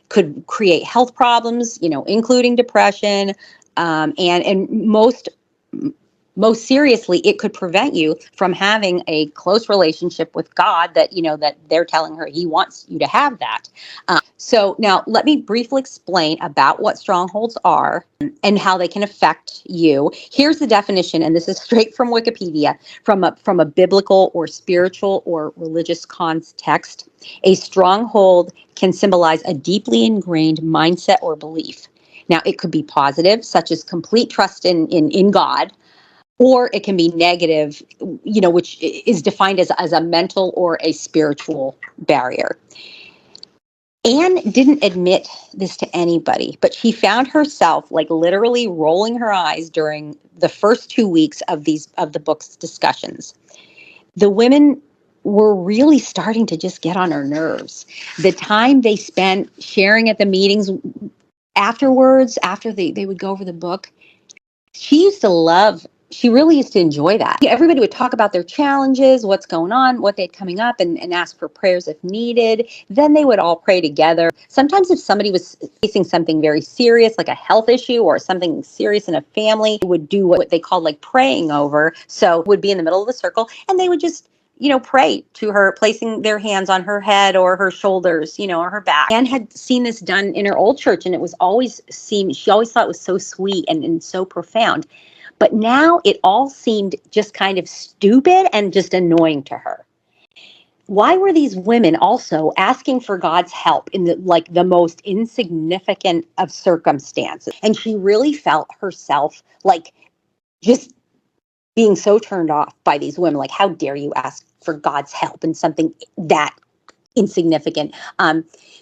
could create health problems, including depression, and most seriously, it could prevent you from having a close relationship with God that they're telling her He wants you to have that. So now let me briefly explain about what strongholds are and how they can affect you. Here's the definition, and this is straight from Wikipedia, from a biblical or spiritual or religious context. A stronghold can symbolize a deeply ingrained mindset or belief. Now, it could be positive, such as complete trust in God, or it can be negative, which is defined as a mental or a spiritual barrier. Anne didn't admit this to anybody, but she found herself like literally rolling her eyes during the first 2 weeks of the book's discussions. The women were really starting to just get on her nerves. The time they spent sharing at the meetings afterwards, after they would go over the book, she really used to enjoy that. Everybody would talk about their challenges, what's going on, what they had coming up, and ask for prayers if needed. Then they would all pray together. Sometimes if somebody was facing something very serious, like a health issue or something serious in a family, they would do what they called like praying over. So would be in the middle of the circle, and they would just pray to her, placing their hands on her head or her shoulders, or her back. Anne had seen this done in her old church, and she always thought it was so sweet and so profound. But now it all seemed just kind of stupid and just annoying to her. Why were these women also asking for God's help in the most insignificant of circumstances? And she really felt herself like just being so turned off by these women. Like, how dare you ask for God's help in something that insignificant?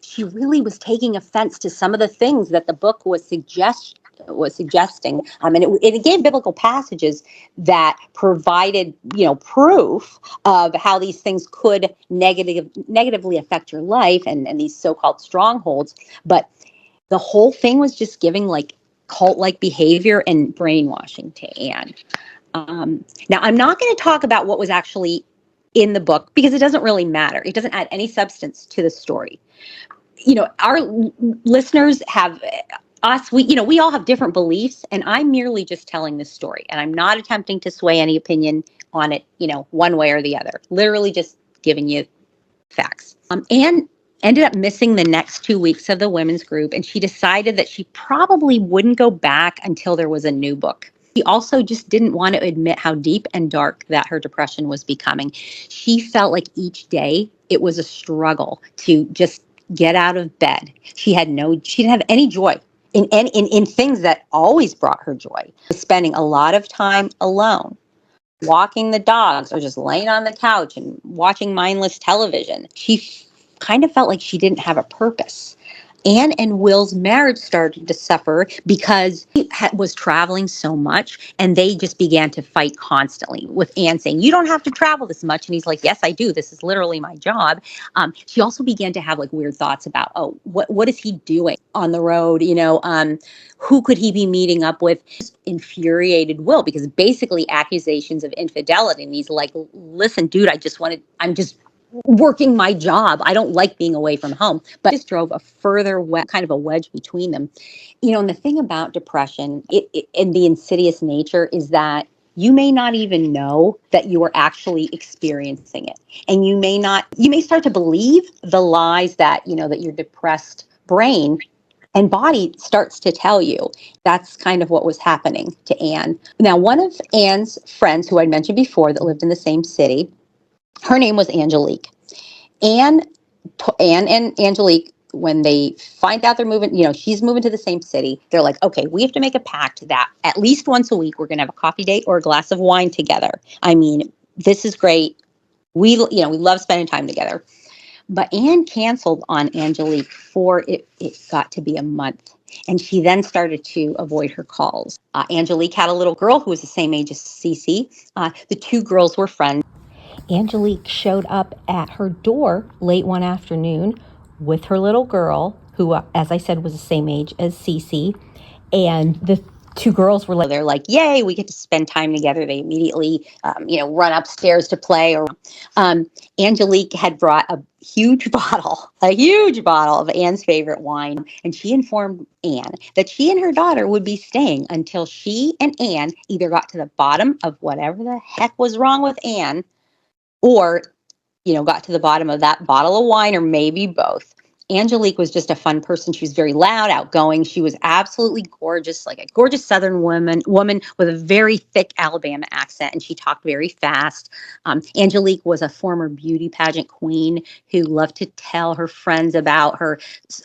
She really was taking offense to some of the things that the book was suggesting, and it gave biblical passages that provided proof of how these things could negatively affect your life and these so-called strongholds. But the whole thing was just giving like cult-like behavior and brainwashing to Anne. Now, I'm not going to talk about what was actually in the book because it doesn't really matter. It doesn't add any substance to the story. Our listeners have us, we all have different beliefs, and I'm merely just telling this story, and I'm not attempting to sway any opinion on it, one way or the other. Literally just giving you facts. Anne ended up missing the next 2 weeks of the women's group, and she decided that she probably wouldn't go back until there was a new book. She also just didn't want to admit how deep and dark that her depression was becoming. She felt like each day it was a struggle to just get out of bed. She didn't have any joy in things that always brought her joy. Spending a lot of time alone, walking the dogs, or just laying on the couch and watching mindless television. She kind of felt like she didn't have a purpose. Anne and Will's marriage started to suffer because he was traveling so much, and they just began to fight constantly, with Anne saying, "You don't have to travel this much." And he's like, "Yes, I do. This is literally my job." She also began to have like weird thoughts about, what is he doing on the road? Who could he be meeting up with? Just infuriated Will, because basically accusations of infidelity. And he's like, "Listen, dude, I'm just working my job. I don't like being away from home." But this drove a further kind of a wedge between them. And the thing about depression and the insidious nature is that you may not even know that you are actually experiencing it. And you may start to believe the lies that, that your depressed brain and body starts to tell you. That's kind of what was happening to Anne. Now, one of Anne's friends, who I mentioned before, that lived in the same city, her name was Angelique. Anne and Angelique, when they find out they're moving, she's moving to the same city, they're like, okay, we have to make a pact that at least once a week we're going to have a coffee date or a glass of wine together. I mean, this is great. We love spending time together. But Anne canceled on Angelique for it got to be a month. And she then started to avoid her calls. Angelique had a little girl who was the same age as Cece. The two girls were friends. Angelique showed up at her door late one afternoon with her little girl, who, as I said, was the same age as Cece. And the two girls were they're like, yay, we get to spend time together. They immediately, run upstairs to play. Angelique had brought a huge bottle of Anne's favorite wine. And she informed Anne that she and her daughter would be staying until she and Anne either got to the bottom of whatever the heck was wrong with Anne, or, got to the bottom of that bottle of wine, or maybe both. Angelique was just a fun person. She was very loud, outgoing. She was absolutely gorgeous, like a gorgeous Southern woman with a very thick Alabama accent, and she talked very fast. Angelique was a former beauty pageant queen who loved to tell her friends about her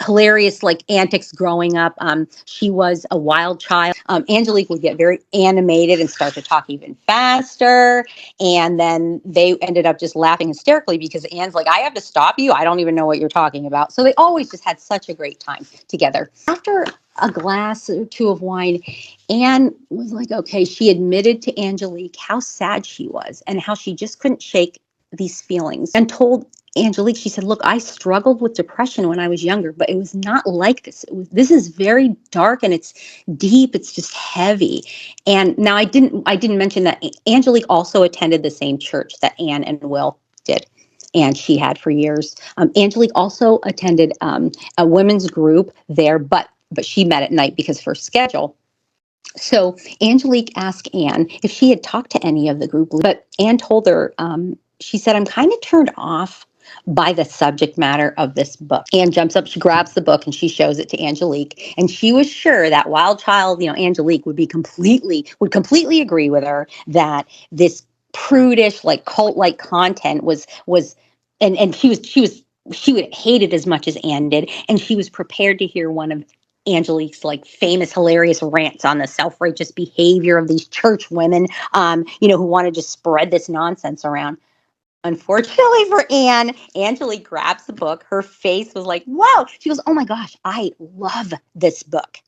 hilarious antics growing up. She was a wild child. Angelique would get very animated and start to talk even faster, and then they ended up just laughing hysterically because Anne's like, I have to stop you. I don't even know what you're talking about. So they always just had such a great time together. After a glass or two of wine, Anne was like, okay, she admitted to Angelique how sad she was and how she just couldn't shake these feelings, and told Angelique, she said, look, I struggled with depression when I was younger, but it was not like this. This is very dark and it's deep. It's just heavy. And now I didn't mention that Angelique also attended the same church that Anne and Will did, and she had for years. Angelique also attended a women's group there, but she met at night because of her schedule. So Angelique asked Anne if she had talked to any of the group, but Anne told her, she said, I'm kind of turned off by the subject matter of this book. Anne jumps up, she grabs the book, and she shows it to Angelique. And she was sure that wild child, Angelique would completely agree with her that this prudish, cult-like content was, and she would hate it as much as Anne did. And she was prepared to hear one of Angelique's famous, hilarious rants on the self-righteous behavior of these church women, who want to just spread this nonsense around. Unfortunately for Anne, Angelique grabs the book. Her face was like, wow. She goes, oh my gosh, I love this book.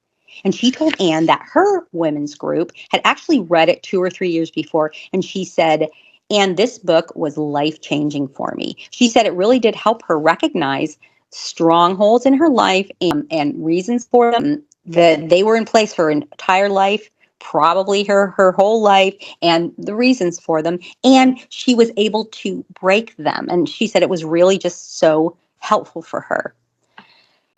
And she told Anne that her women's group had actually read it 2 or 3 years before. And she said, Anne, this book was life-changing for me. She said it really did help her recognize strongholds in her life and reasons for them, that they were in place her entire life, probably her whole life, and the reasons for them. And she was able to break them. And she said it was really just so helpful for her.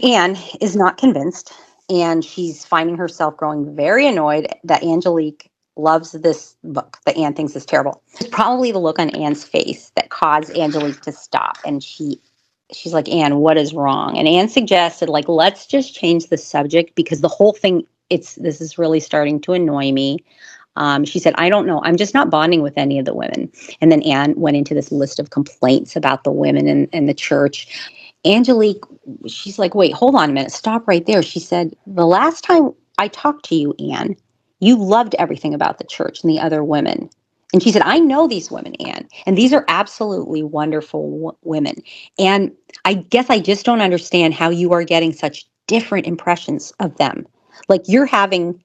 Anne is not convinced, and she's finding herself growing very annoyed that Angelique loves this book that Anne thinks is terrible. It's probably the look on Anne's face that caused Angelique to stop. And she's like, Anne, what is wrong? And Anne suggested, let's just change the subject, because the whole thing, this is really starting to annoy me. She said, I don't know. I'm just not bonding with any of the women. And then Anne went into this list of complaints about the women in the church. Angelique, she's like, wait, hold on a minute. Stop right there. She said, the last time I talked to you, Anne, you loved everything about the church and the other women. And she said, I know these women, Anne, and these are absolutely wonderful women. And I guess I just don't understand how you are getting such different impressions of them. You're having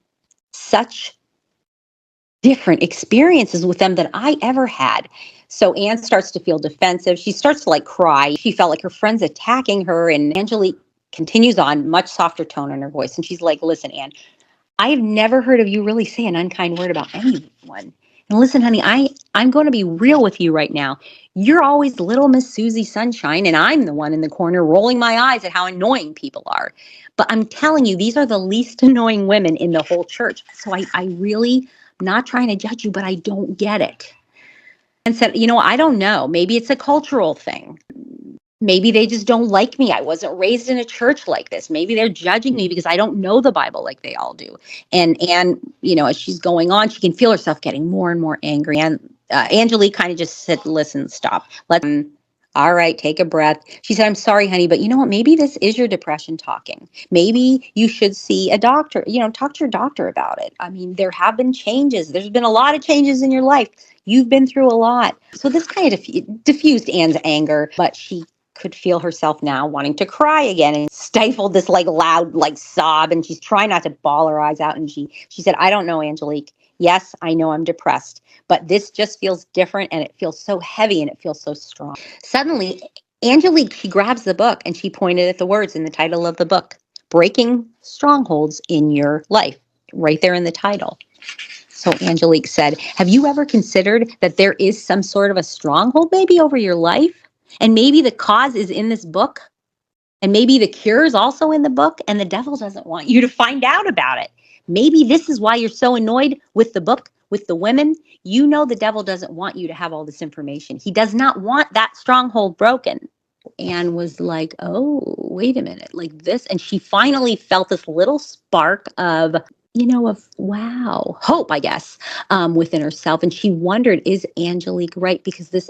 such different experiences with them than I ever had. So Anne starts to feel defensive. She starts to cry. She felt like her friend's attacking her. And Angelique continues on, much softer tone in her voice. And she's like, listen, Anne, I have never heard of you really say an unkind word about anyone. And listen, honey, I'm going to be real with you right now. You're always little Miss Susie Sunshine, and I'm the one in the corner rolling my eyes at how annoying people are. But I'm telling you, these are the least annoying women in the whole church. So I really not trying to judge you, but I don't get it. And said, I don't know. Maybe it's a cultural thing. Maybe they just don't like me. I wasn't raised in a church like this. Maybe they're judging me because I don't know the Bible like they all do. And as she's going on, she can feel herself getting more and more angry. And Angelique kind of just said, listen, stop. All right, take a breath. She said, I'm sorry, honey, but you know what? Maybe this is your depression talking. Maybe you should see a doctor, talk to your doctor about it. I mean, there have been changes. There's been a lot of changes in your life. You've been through a lot. So this kind of diffused Anne's anger, but she could feel herself now wanting to cry again and stifled this loud sob, and she's trying not to bawl her eyes out. And she said, I don't know, Angelique. Yes, I know I'm depressed, but this just feels different, and it feels so heavy, and it feels so strong. Suddenly, Angelique, she grabs the book and she pointed at the words in the title of the book, Breaking Strongholds in Your Life, right there in the title. So Angelique said, have you ever considered that there is some sort of a stronghold maybe over your life? And maybe the cause is in this book. And maybe the cure is also in the book. And the devil doesn't want you to find out about it. Maybe this is why you're so annoyed with the book, with the women. The devil doesn't want you to have all this information. He does not want that stronghold broken. Anne was like, oh, wait a minute, like this. And she finally felt this little spark of wow, hope, I guess, within herself. And she wondered, is Angelique right? Because this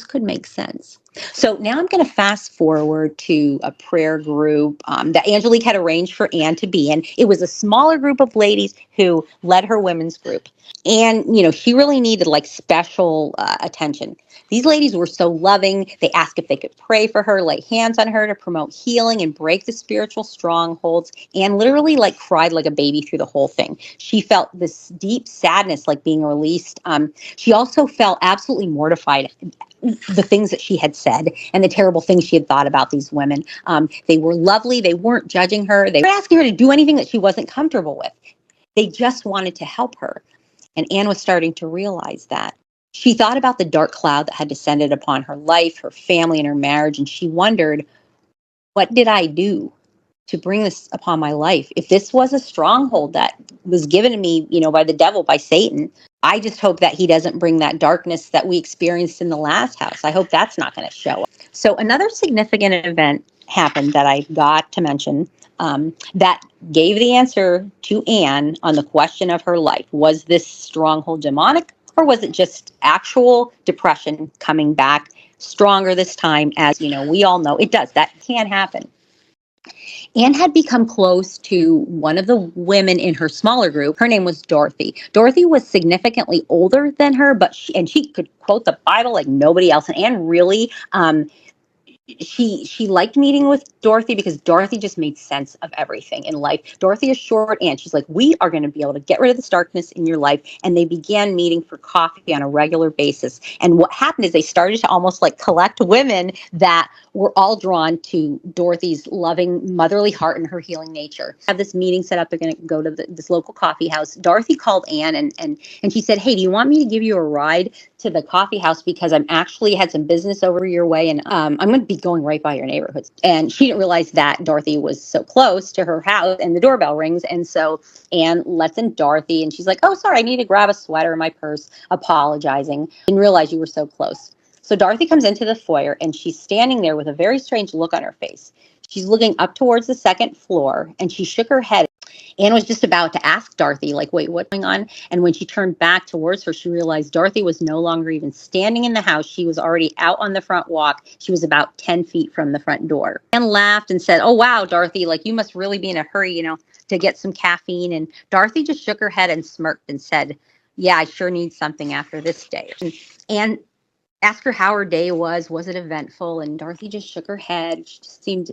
could make sense. So now I'm going to fast forward to a prayer group that Angelique had arranged for Anne to be in. It was a smaller group of ladies who led her women's group. And, she really needed special attention. These ladies were so loving. They asked if they could pray for her, lay hands on her to promote healing and break the spiritual strongholds, and literally cried like a baby through the whole thing. She felt this deep sadness, being released. She also felt absolutely mortified. The things that she had said and the terrible things she had thought about these women. They were lovely. They weren't judging her. They weren't asking her to do anything that she wasn't comfortable with. They just wanted to help her. And Anne was starting to realize that. She thought about the dark cloud that had descended upon her life, her family, and her marriage. And she wondered, what did I do to bring this upon my life? If this was a stronghold that was given to me, by the devil, by Satan, I just hope that he doesn't bring that darkness that we experienced in the last house. I hope that's not going to show up. So another significant event happened that I got to mention that gave the answer to Anne on the question of her life. Was this stronghold demonic, or was it just actual depression coming back stronger this time? As we all know, it does. That can happen. Anne had become close to one of the women in her smaller group. Her name was Dorothy. Dorothy was significantly older than her, but she could quote the Bible like nobody else. And Anne really, she liked meeting with Dorothy because Dorothy just made sense of everything in life. Dorothy assured Anne, she's like, we are going to be able to get rid of this darkness in your life. And they began meeting for coffee on a regular basis. And what happened is they started to almost collect women that were all drawn to Dorothy's loving, motherly heart and her healing nature. Have this meeting set up. They're going to go to this local coffee house. Dorothy called Anne and she said, hey, do you want me to give you a ride to the coffee house? Because I'm actually had some business over your way, and I'm going to be going right by your neighborhood. And she didn't realize that Dorothy was so close to her house, and the doorbell rings. And so Anne lets in Dorothy, and she's like, oh, sorry, I need to grab a sweater in my purse, apologizing. Didn't realize you were so close. So Dorothy comes into the foyer, and she's standing there with a very strange look on her face. She's looking up towards the second floor, and she shook her head. Anne was just about to ask Dorothy, wait, what's going on? And when she turned back towards her, she realized Dorothy was no longer even standing in the house. She was already out on the front walk. She was about 10 feet from the front door. Anne laughed and said, oh, wow, Dorothy, you must really be in a hurry, to get some caffeine. And Dorothy just shook her head and smirked and said, yeah, I sure need something after this day. And asked her how her day was it eventful? And Dorothy just shook her head. She just seemed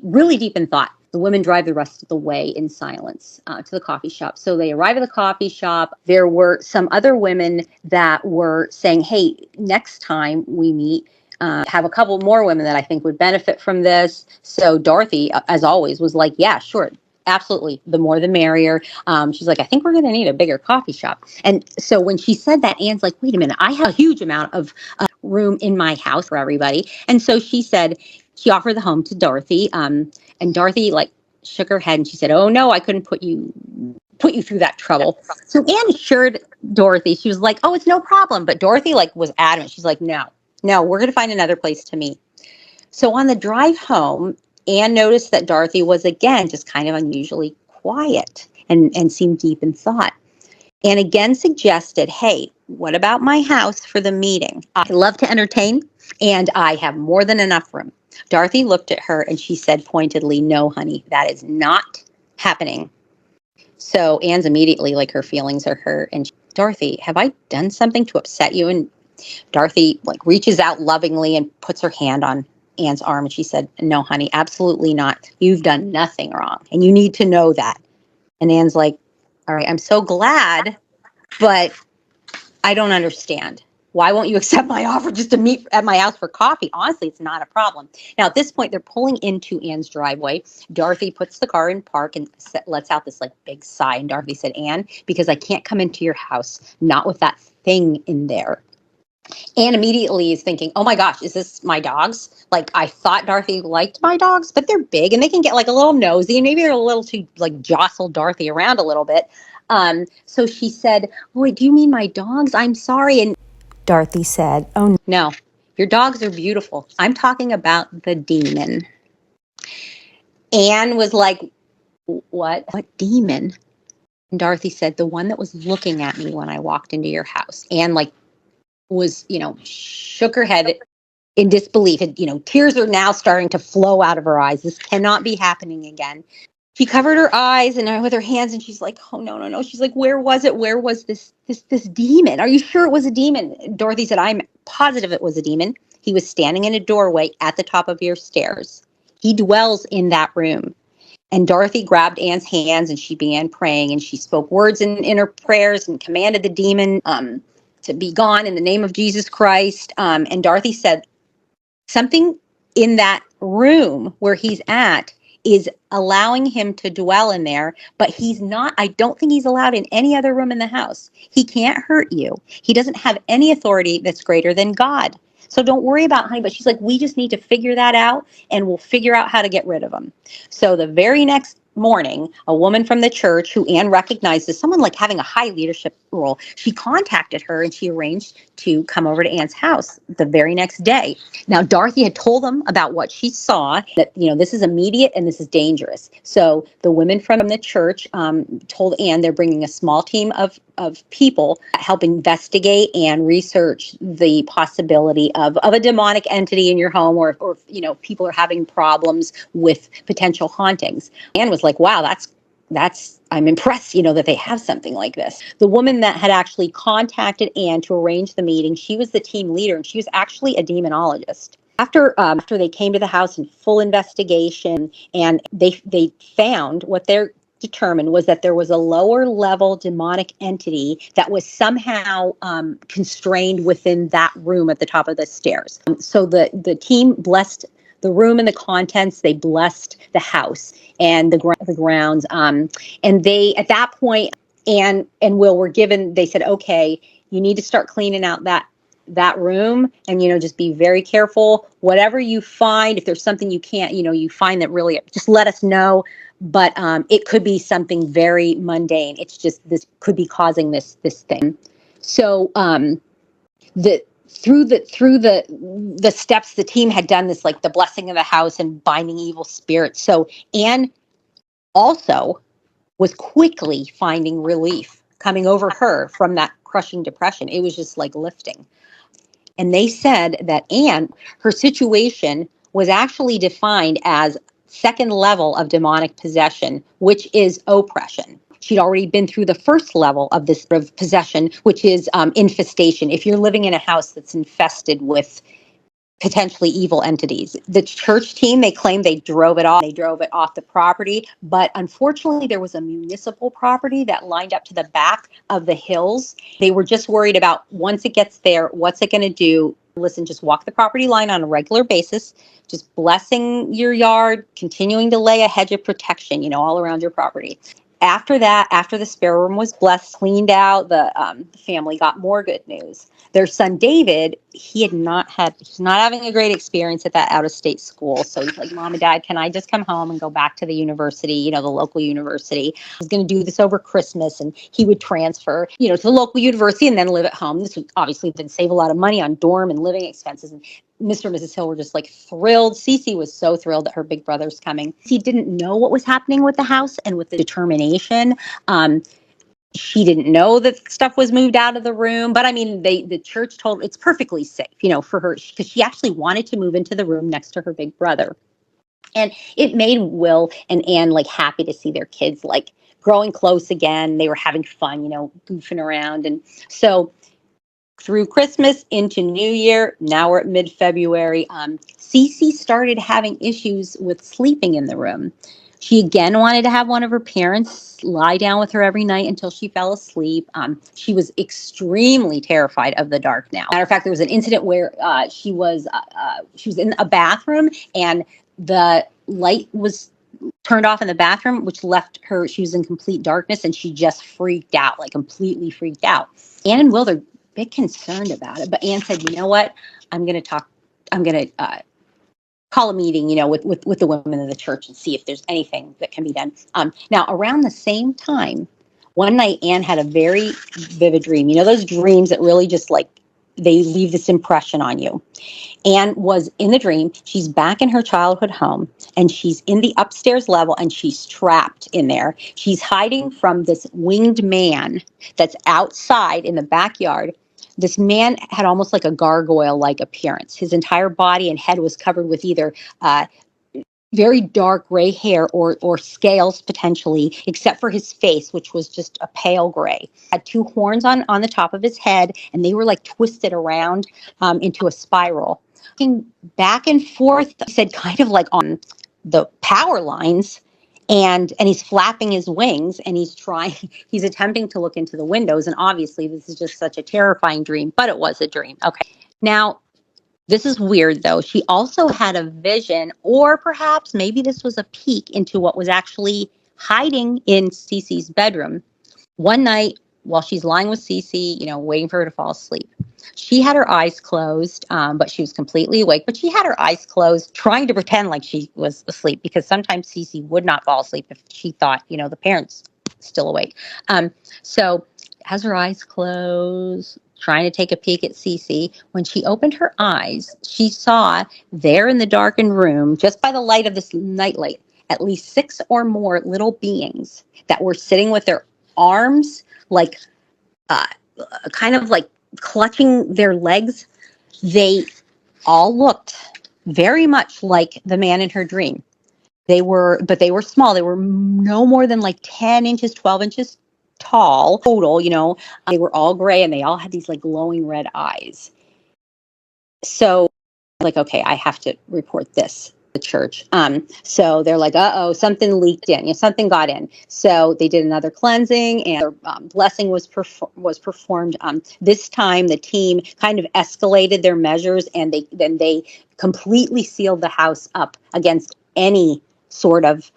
really deep in thought. The women drive the rest of the way in silence to the coffee shop. So they arrive at the coffee shop. There were some other women that were saying, hey, next time we meet, have a couple more women that I think would benefit from this. So Dorothy, as always, was like, yeah, sure. Absolutely. The more the merrier. She's like, I think we're going to need a bigger coffee shop. And so when she said that, Anne's like, wait a minute, I have a huge amount of room in my house for everybody. And so she offered the home to Dorothy. And Dorothy shook her head and she said, oh no, I couldn't put you put you through that trouble. So Anne assured Dorothy, she was like, oh, it's no problem. But Dorothy like was adamant. She's like, no, we're going to find another place to meet. So on the drive home, Anne noticed that Dorothy was again just kind of unusually quiet and seemed deep in thought. Anne again suggested, hey, what about my house for the meeting? I love to entertain, and I have more than enough room. Dorothy looked at her and she said pointedly, no, honey, that is not happening. So Anne's immediately like her feelings are hurt. And Dorothy, have I done something to upset you? And Dorothy like reaches out lovingly and puts her hand on Anne's arm. And she said, no, honey, absolutely not. You've done nothing wrong. And you need to know that. And Anne's like, all right, I'm so glad, but I don't understand. Why won't you accept my offer just to meet at my house for coffee? Honestly, it's not a problem. Now, at this point, they're pulling into Anne's driveway. Dorothy puts the car in park and lets out this like big sigh. And Dorothy said, Anne, because I can't come into your house, not with that thing in there. Anne immediately is thinking, oh my gosh, is this my dogs? Like, I thought Dorothy liked my dogs, but they're big and they can get like a little nosy and maybe they're a little too like jostle Dorothy around a little bit. So she said, oh, wait, do you mean my dogs? I'm sorry. And Dorothy said, oh no, your dogs are beautiful. I'm talking about the demon. Anne was like, what demon? And Dorothy said, the one that was looking at me when I walked into your house. Anne like was, shook her head in disbelief. And, tears are now starting to flow out of her eyes. This cannot be happening again. She covered her eyes and with her hands and she's like, oh, no. She's like, where was it? Where was this demon? Are you sure it was a demon? Dorothy said, I'm positive it was a demon. He was standing in a doorway at the top of your stairs. He dwells in that room. And Dorothy grabbed Anne's hands and she began praying and she spoke words in her prayers and commanded the demon to be gone in the name of Jesus Christ. And Dorothy said, something in that room where he's at is allowing him to dwell in there, but I don't think he's allowed in any other room in the house. He can't hurt you. He doesn't have any authority that's greater than God. So don't worry about honey, but she's like, we just need to figure that out and we'll figure out how to get rid of him. So the very next morning, a woman from the church who Anne recognized as someone like having a high leadership role, she contacted her and she arranged to come over to Anne's house the very next day. Now, Dorothy had told them about what she saw, that, this is immediate and this is dangerous. So the women from the church told Anne they're bringing a small team of people to help investigate and research the possibility of a demonic entity in your home or people are having problems with potential hauntings. Anne was like, wow, I'm impressed, that they have something like this. The woman that had actually contacted Anne to arrange the meeting, she was the team leader and she was actually a demonologist. After they came to the house in full investigation and they found what they're determined was that there was a lower level demonic entity that was somehow constrained within that room at the top of the stairs. So the team blessed the room and the contents. They blessed the house and the grounds. And they, at that point, Anne and Will were given, they said, okay, you need to start cleaning out that room and, just be very careful. Whatever you find, if there's something you can't, you find that really, just let us know. But it could be something very mundane. It's just, this could be causing this thing. So through the steps, the team had done this, like the blessing of the house and binding evil spirits. So Anne also was quickly finding relief coming over her from that crushing depression. It was just like lifting. And they said that Anne, her situation was actually defined as second level of demonic possession, which is oppression. She'd already been through the first level of this possession, which is infestation. If you're living in a house that's infested with potentially evil entities. The church team, they claimed they drove it off. They drove it off the property. But unfortunately, there was a municipal property that lined up to the back of the hills. They were just worried about once it gets there, what's it going to do? Listen, just walk the property line on a regular basis, just blessing your yard, continuing to lay a hedge of protection, all around your property. After that, after the spare room was blessed, cleaned out, the family got more good news. Their son David he's not having a great experience at that out-of-state school. So he's like, Mom and Dad, can I just come home and go back to the university, the local university? I was going to do this over Christmas, and he would transfer, to the local university and then live at home. This would obviously then save a lot of money on dorm and living expenses. And Mr. and Mrs. Hill were just like thrilled. Cece was so thrilled that her big brother's coming. He didn't know what was happening with the house and with the determination. She didn't know that stuff was moved out of the room, but I mean, the church told it's perfectly safe, for her, because she actually wanted to move into the room next to her big brother. And it made Will and Anne like happy to see their kids like growing close again. They were having fun, goofing around. And so through Christmas into New Year, now we're at mid-February, Cece started having issues with sleeping in the room. She again wanted to have one of her parents lie down with her every night until she fell asleep. She was extremely terrified of the dark now. Matter of fact, there was an incident where she was in a bathroom and the light was turned off in the bathroom, which left her, she was in complete darkness, and she just freaked out, like completely freaked out. Anne and Will, they're a bit concerned about it, but Anne said, you know what, I'm going to call a meeting, with the women of the church and see if there's anything that can be done. Now, around the same time, one night, Anne had a very vivid dream. Those dreams that really just like, they leave this impression on you. Anne was in the dream. She's back in her childhood home, and she's in the upstairs level, and she's trapped in there. She's hiding from this winged man that's outside in the backyard. This man had almost like a gargoyle-like appearance. His entire body and head was covered with either very dark gray hair or scales potentially, except for his face, which was just a pale gray. Had two horns on the top of his head, and they were like twisted around into a spiral. Looking back and forth, he said, kind of like on the power lines. And he's flapping his wings, and he's attempting to look into the windows. And obviously this is just such a terrifying dream, but it was a dream. Okay. Now, this is weird though. She also had a vision, or perhaps maybe this was a peek into what was actually hiding in Cece's bedroom. One night while she's lying with Cece, waiting for her to fall asleep, she had her eyes closed, but she was completely awake. But she had her eyes closed, trying to pretend like she was asleep, because sometimes Cece would not fall asleep if she thought, the parents still awake. So has her eyes closed, trying to take a peek at Cece. When she opened her eyes, she saw there in the darkened room, just by the light of this nightlight, at least 6 or more little beings that were sitting with their arms, like kind of like clutching their legs. They all looked very much like the man in her dream. They were small. They were no more than like 10 inches, 12 inches tall total, They were all gray, and they all had these like glowing red eyes. So like, okay, I have to report this to the church. So they're like, uh-oh, something leaked in, something got in. So they did another cleansing, and their blessing was performed. This time the team kind of escalated their measures, and they completely sealed the house up against any sort of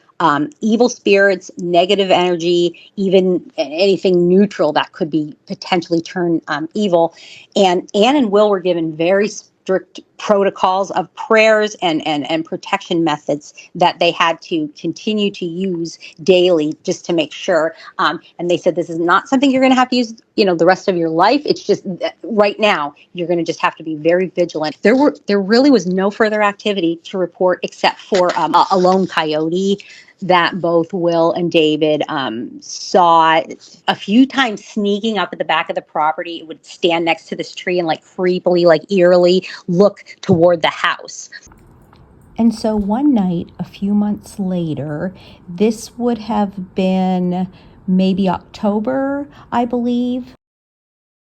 evil spirits, negative energy, even anything neutral that could be potentially turn evil. And Anne and Will were given very strict protocols of prayers and protection methods that they had to continue to use daily, just to make sure. And they said, this is not something you're going to have to use, the rest of your life. It's just right now, you're going to just have to be very vigilant. There really was no further activity to report except for a lone coyote that both Will and David saw a few times sneaking up at the back of the property. It would stand next to this tree and like creepily, like eerily look toward the house. And so one night, a few months later, this would have been maybe October, I believe.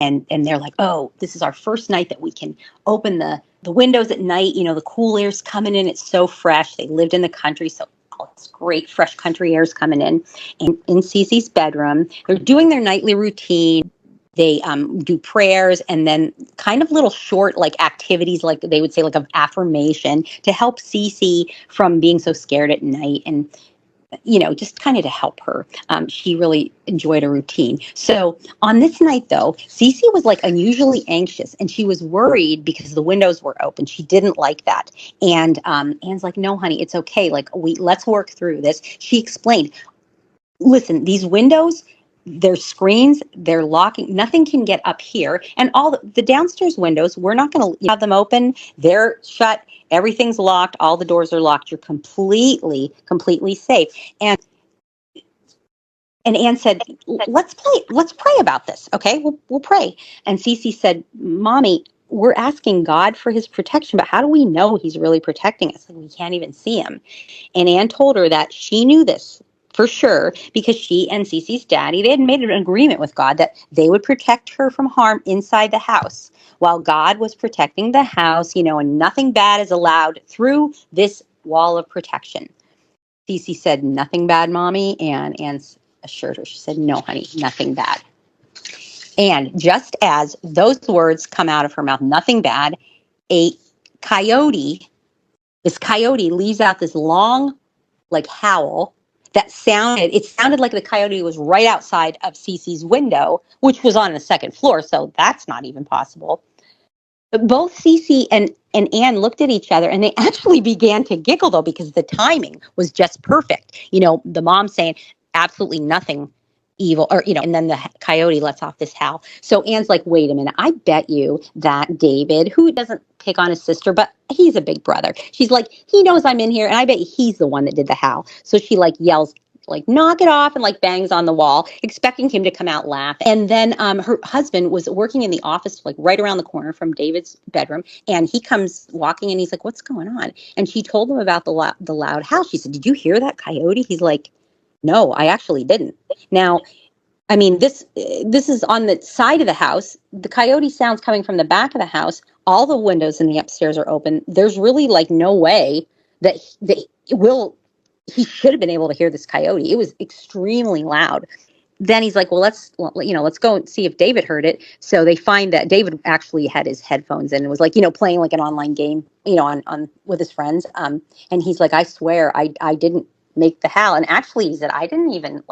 And they're like, oh, this is our first night that we can open the windows at night. The cool air's coming in. It's so fresh. They lived in the country, so all this great fresh country air's coming in. And in Cece's bedroom, they're doing their nightly routine. They do prayers, and then kind of little short like activities, like they would say, like of affirmation to help Cece from being so scared at night. And just kind of to help her. She really enjoyed a routine. So on this night, though, Cece was like unusually anxious, and she was worried because the windows were open. She didn't like that. And Anne's like, no, honey, it's okay. Like, let's work through this. She explained, listen, these windows, they're screens, they're locking, nothing can get up here. And all the downstairs windows, we're not going to have them open. They're shut. Everything's locked. All the doors are locked. You're completely safe. And Anne said, let's pray about this. Okay, we'll pray. And Cece said, Mommy, we're asking God for his protection, but how do we know he's really protecting us? Like, we can't even see him. And Anne told her that she knew this for sure because she and Cece's daddy, they had made an agreement with God that they would protect her from harm inside the house while God was protecting the house, and nothing bad is allowed through this wall of protection. Cece said, nothing bad, Mommy. And Anne assured her, she said, no, honey, nothing bad. And just as those words come out of her mouth, nothing bad, this coyote leaves out this long, like, howl that sounded like the coyote was right outside of Cece's window, which was on the second floor, so that's not even possible. But both Cece and Anne looked at each other, and they actually began to giggle, though, because the timing was just perfect. The mom saying absolutely nothing evil, and then the coyote lets off this howl. So Anne's like, wait a minute, I bet you that David, who doesn't pick on his sister, but he's a big brother. She's like, he knows I'm in here, and I bet he's the one that did the howl. So she like yells, like, knock it off, and like bangs on the wall, expecting him to come out laugh. And then her husband was working in the office, like right around the corner from David's bedroom, and he comes walking, and he's like, what's going on? And she told him about the loud howl. She said, did you hear that coyote? He's like, no, I actually didn't. Now, I mean, this is on the side of the house. The coyote sound's coming from the back of the house. All the windows in the upstairs are open. There's really like no way that he should have been able to hear this coyote. It was extremely loud. Then he's like, well, let's go and see if David heard it. So they find that David actually had his headphones in and was like, playing like an online game, on with his friends. And he's like, I swear I didn't make the howl. And actually he said, I didn't even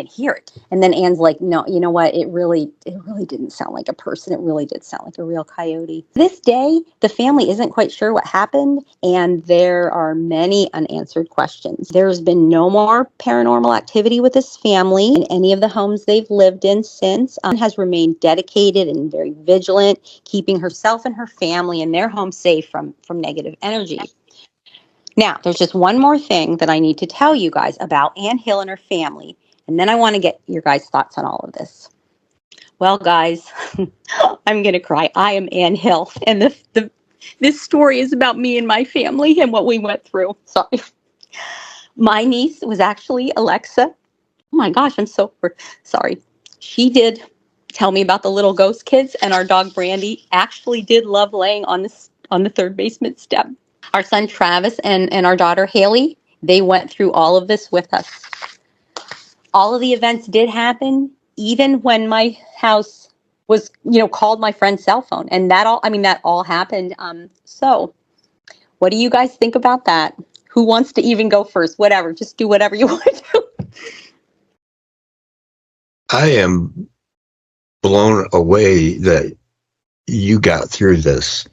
hear it. And then Anne's like, no, you know what? It really didn't sound like a person. It really did sound like a real coyote. This day, the family isn't quite sure what happened, and there are many unanswered questions. There's been no more paranormal activity with this family in any of the homes they've lived in since. Anne has remained dedicated and very vigilant, keeping herself and her family and their home safe from negative energy. Now, there's just one more thing that I need to tell you guys about Anne Hill and her family, and then I want to get your guys' thoughts on all of this. Well, guys, I'm going to cry. I am Anne Hill, and this story is about me and my family and what we went through. Sorry. My niece was actually Alexa. Oh my gosh, I'm so sorry. She did tell me about the little ghost kids, and our dog Brandy actually did love laying on the third basement step. Our son Travis and our daughter Haley, they went through all of this with us. All of the events did happen, even when my house was, called my friend's cell phone. And that all happened. So what do you guys think about that? Who wants to even go first? Whatever, just do whatever you want to do. I am blown away that you got through this.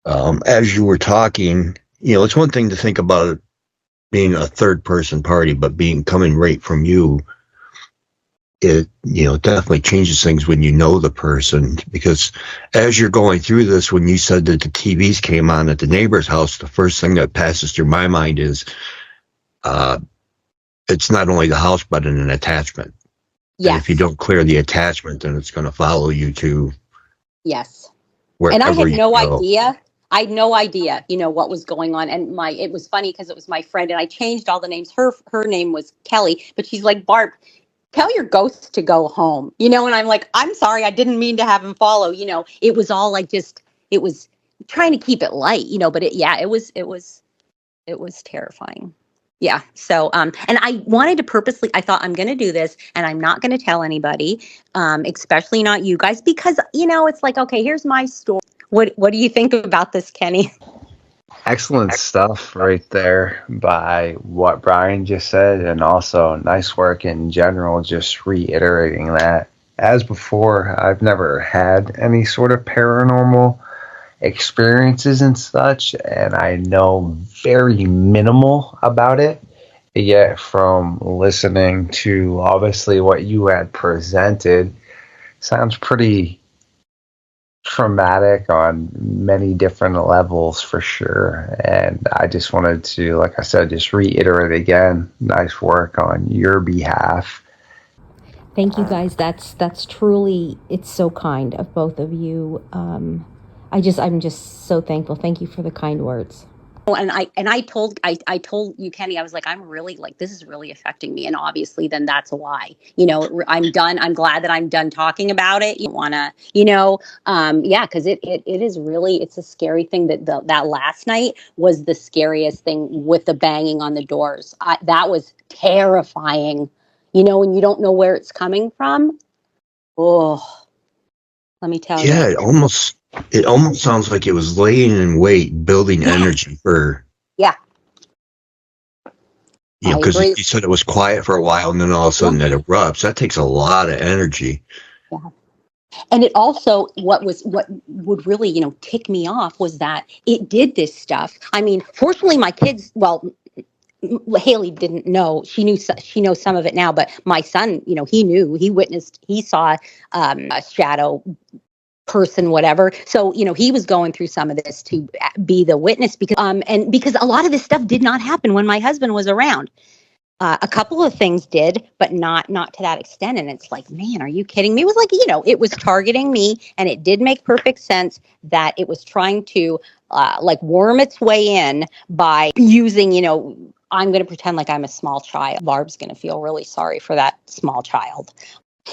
As you were talking, it's one thing to think about it being a third person party, but coming right from you, it, definitely changes things when you know the person, because as you're going through this, when you said that the TVs came on at the neighbor's house, the first thing that passes through my mind is, it's not only the house, but an attachment. Yes. And if you don't clear the attachment, then it's going to follow you to yes. wherever. And I had no go. idea. I had no idea, what was going on. And it was funny because it was my friend, and I changed all the names. Her name was Kelly, but she's like, Barb, tell your ghosts to go home, and I'm like, I'm sorry, I didn't mean to have him follow. It was all like it was trying to keep it light, but it was terrifying. Yeah. So, and I wanted to purposely, I thought, I'm going to do this and I'm not going to tell anybody, especially not you guys, because, it's like, okay, here's my story. What do you think about this, Kenny? Excellent stuff right there by what Brian just said, and also nice work in general, just reiterating that. As before, I've never had any sort of paranormal experiences and such, and I know very minimal about it. Yet, from listening to obviously what you had presented, sounds pretty traumatic on many different levels for sure. And I just wanted to, like I said, just reiterate again, nice work on your behalf. Thank you guys. That's truly, it's so kind of both of you. I'm just so thankful. Thank you for the kind words. And I told you, Kenny, I was like, I'm really like, this is really affecting me. And obviously then that's why, I'm done. I'm glad that I'm done talking about it. You want to, yeah, cause it is really, it's a scary thing that last night was the scariest thing with the banging on the doors. That was terrifying, when you don't know where it's coming from. Oh, let me tell you. Yeah, it almost sounds like it was laying in wait, building energy for. Yeah. Because you said it was quiet for a while and then all of a sudden it erupts. That takes a lot of energy. Yeah. And it also, what would really, tick me off was that it did this stuff. I mean, fortunately my kids, Haley didn't know. She knows some of it now, but my son, he knew, he witnessed, he saw a shadow person, whatever. So, he was going through some of this to be the witness because a lot of this stuff did not happen when my husband was around. A couple of things did, but not to that extent. And it's like, man, are you kidding me? It was like, it was targeting me, and it did make perfect sense that it was trying to worm its way in by using, I'm going to pretend like I'm a small child. Barb's going to feel really sorry for that small child.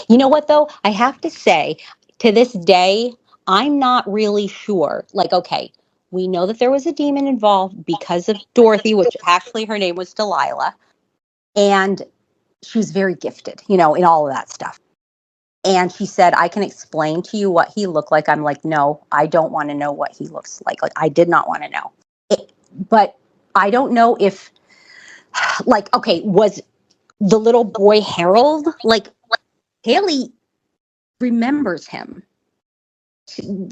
You know what, though? I have to say, to this day, I'm not really sure. Like, okay, we know that there was a demon involved because of Dorothy, which actually her name was Delilah. And she was very gifted, in all of that stuff. And she said, I can explain to you what he looked like. I'm like, no, I don't want to know what he looks like. Like, I did not want to know. But I don't know if, was the little boy Harold? Like, Haley remembers him.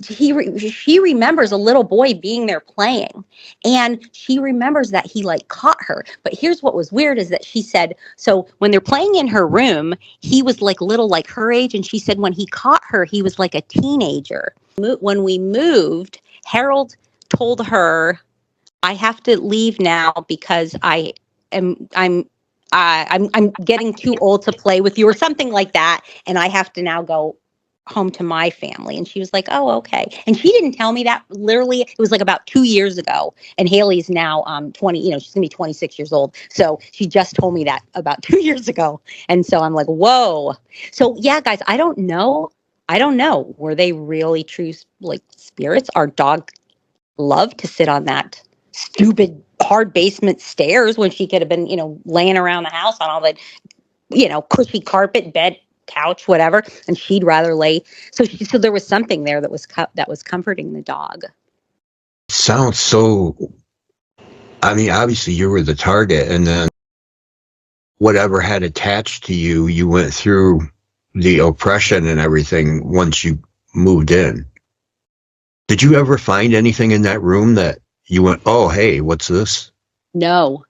She remembers a little boy being there playing, and she remembers that he caught her. But here's what was weird is that she said, so when they're playing in her room, he was little, like her age. And she said when he caught her, he was like a teenager. When we moved, Harold told her, I have to leave now because I'm getting too old to play with you, or something like that. And I have to now go home to my family. And she was like, oh, okay. And she didn't tell me that. Literally, it was about 2 years ago. And Haley's now 20, she's gonna be 26 years old. So she just told me that about 2 years ago. And so I'm like, whoa. So yeah, guys, I don't know. Were they really true spirits? Our dog loved to sit on that stupid hard basement stairs when she could have been, laying around the house on all the, cushy carpet, bed, couch, whatever, and she'd rather lay. So there was something there that was comforting the dog. Sounds so. I mean, obviously you were the target, and then whatever had attached to you, you went through the oppression and everything once you moved in. Did you ever find anything in that room that you went, oh, hey, what's this? No,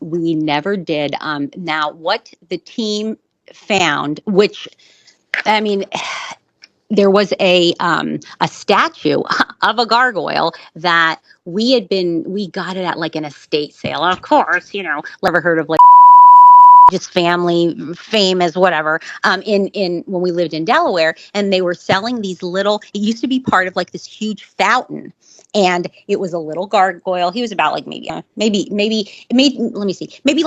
we never did. Now what the team found, which, I mean, there was a statue of a gargoyle that we got it at an estate sale. Of course, never heard of just family famous, whatever, in when we lived in Delaware, and they were selling these little, it used to be part of this huge fountain. And it was a little gargoyle. He was about maybe let me see, maybe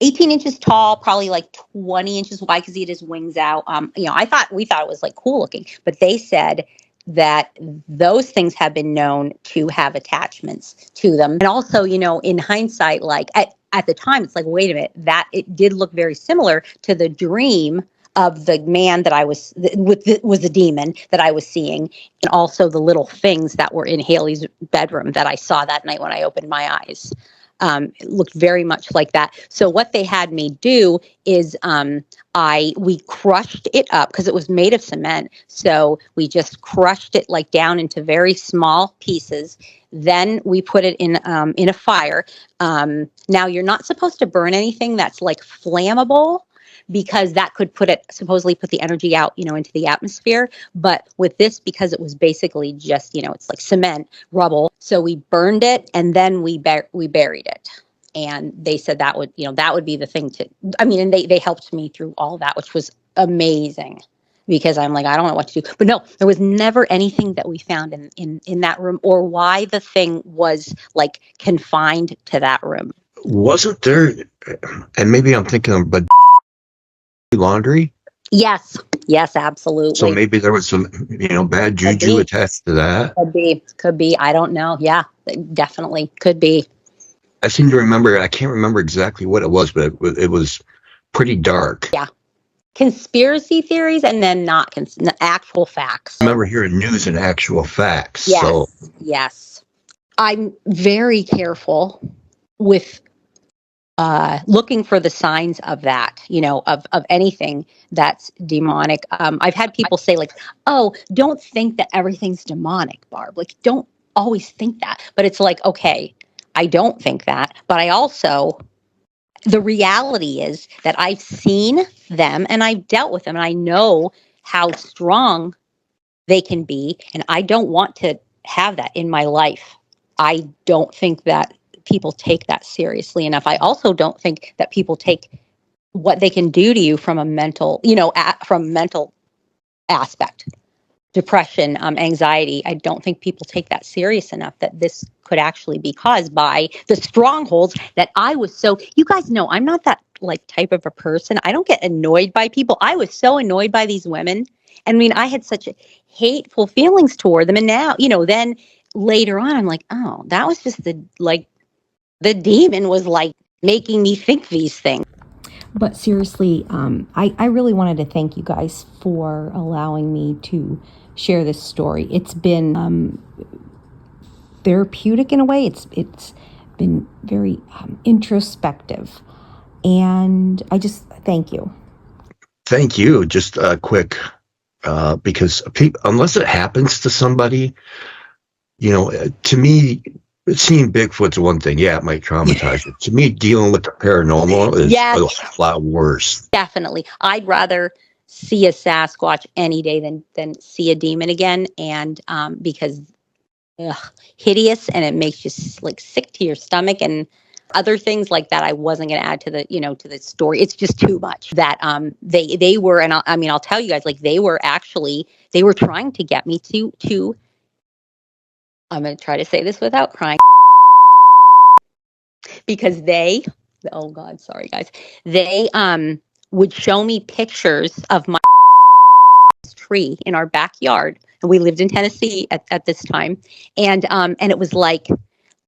18 inches tall, probably 20 inches wide because he had his wings out. We thought it was cool looking, but they said that those things have been known to have attachments to them. And also, in hindsight, at the time, it's wait a minute, that it did look very similar to the dream of the man that I was was the demon that I was seeing, and also the little things that were in Haley's bedroom that I saw that night when I opened my eyes. It looked very much like that. So what they had me do is we crushed it up because it was made of cement. So we just crushed it like down into very small pieces. Then we put it in a fire. Now you're not supposed to burn anything that's like flammable, because that could supposedly put the energy out, into the atmosphere. But with this, because it was basically just, it's like cement, rubble. So we burned it and then we buried it. And they said that would be the thing and they helped me through all that, which was amazing, because I'm like, I don't know what to do. But no, there was never anything that we found in that room, or why the thing was like confined to that room. Wasn't there, and maybe I'm thinking of, but laundry? Yes, absolutely. So maybe there was some, bad juju attached to that. Could be. I don't know. Yeah, definitely could be. I seem to remember, I can't remember exactly what it was, but it was pretty dark. Yeah. Conspiracy theories and then not actual facts. I remember hearing news and actual facts. Yes, yes. I'm very careful with looking for the signs of that, of anything that's demonic. I've had people say like, oh, don't think that everything's demonic, Barb. Like, don't always think that. But it's like, okay, I don't think that. But the reality is that I've seen them and I've dealt with them and I know how strong they can be. And I don't want to have that in my life. I don't think that people take that seriously enough. I also don't think that people take what they can do to you from a mental, from mental aspect, depression, anxiety. I don't think people take that serious enough, that this could actually be caused by the strongholds that you guys know, I'm not that like type of a person. I don't get annoyed by people. I was so annoyed by these women. I had such hateful feelings toward them. And now, then later on, I'm like, oh, that was just the demon was like making me think these things. But seriously, I really wanted to thank you guys for allowing me to share this story. It's been therapeutic in a way. It's been very introspective. And I just thank you. Thank you. Just quick, because unless it happens to somebody, to me, seeing Bigfoot's one thing. Yeah, it might traumatize you. To me, dealing with the paranormal is a lot worse. Definitely. I'd rather see a Sasquatch any day than see a demon again. And because hideous, and it makes you like sick to your stomach, and other things like that. I wasn't going to add to the, to the story. It's just too much that they were, and I'll tell you guys, like they were trying to get me to I'm going to try to say this without crying, because oh God, sorry guys. They would show me pictures of my tree in our backyard. And we lived in Tennessee at this time. And it was like,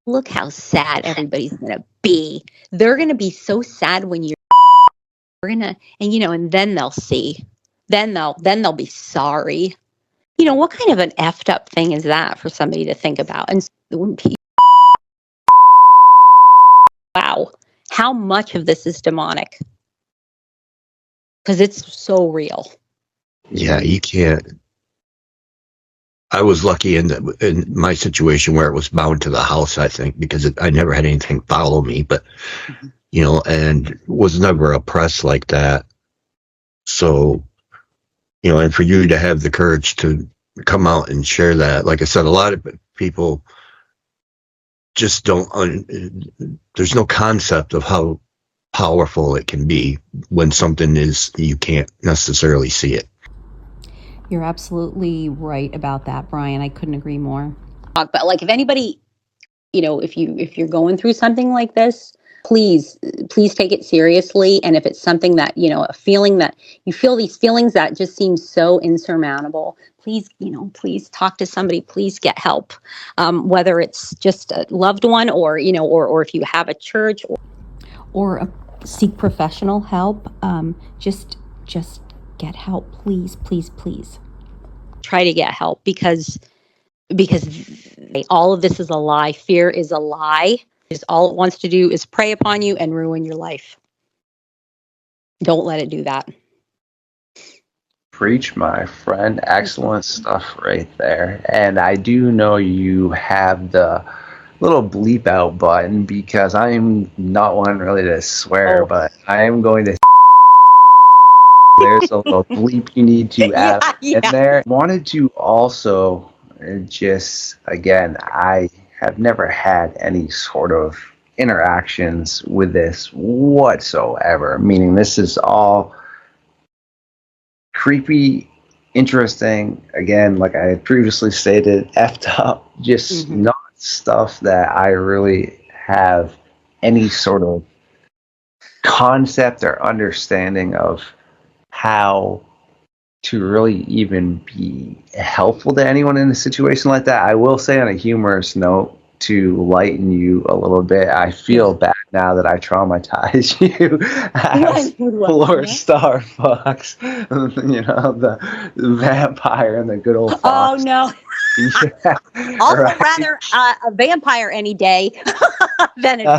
look how sad everybody's going to be. They're going to be so sad when and then they'll see. Then they'll be sorry. What kind of an effed up thing is that for somebody to think about? And wow, how much of this is demonic? Because it's so real. Yeah, you can't. I was lucky in my situation where it was bound to the house, I think, because I never had anything follow me, but, and was never oppressed like that. So, and for you to have the courage to come out and share that, like I said, a lot of people just there's no concept of how powerful it can be when something you can't necessarily see it. You're absolutely right about that, Brian. I couldn't agree more. But like, if anybody, if you're going through something like this, please take it seriously. And if it's something that, a feeling that you feel, these feelings that just seem so insurmountable, please talk to somebody, please get help. Whether it's just a loved one or if you have a church or seek professional help. Just Get help, please, please, please. Try to get help because all of this is a lie. Fear is a lie. Is all it wants to do is prey upon you and ruin your life. Don't let it do that. Preach, my friend. Excellent stuff right there. And I do know you have the little bleep out button because I am not one really to swear, but I am going to. There's a little bleep you need to add in there. Wanted to also just, again, I have never had any sort of interactions with this whatsoever, meaning this is all creepy, interesting, again, like I had previously stated, effed up, just not stuff that I really have any sort of concept or understanding of how to really even be helpful to anyone in a situation like that. I will say on a humorous note, to lighten you a little bit, I feel bad now that I traumatized you as Floor Starbucks, the vampire and the good old fox. Oh, no. Yeah, Also rather a vampire any day than a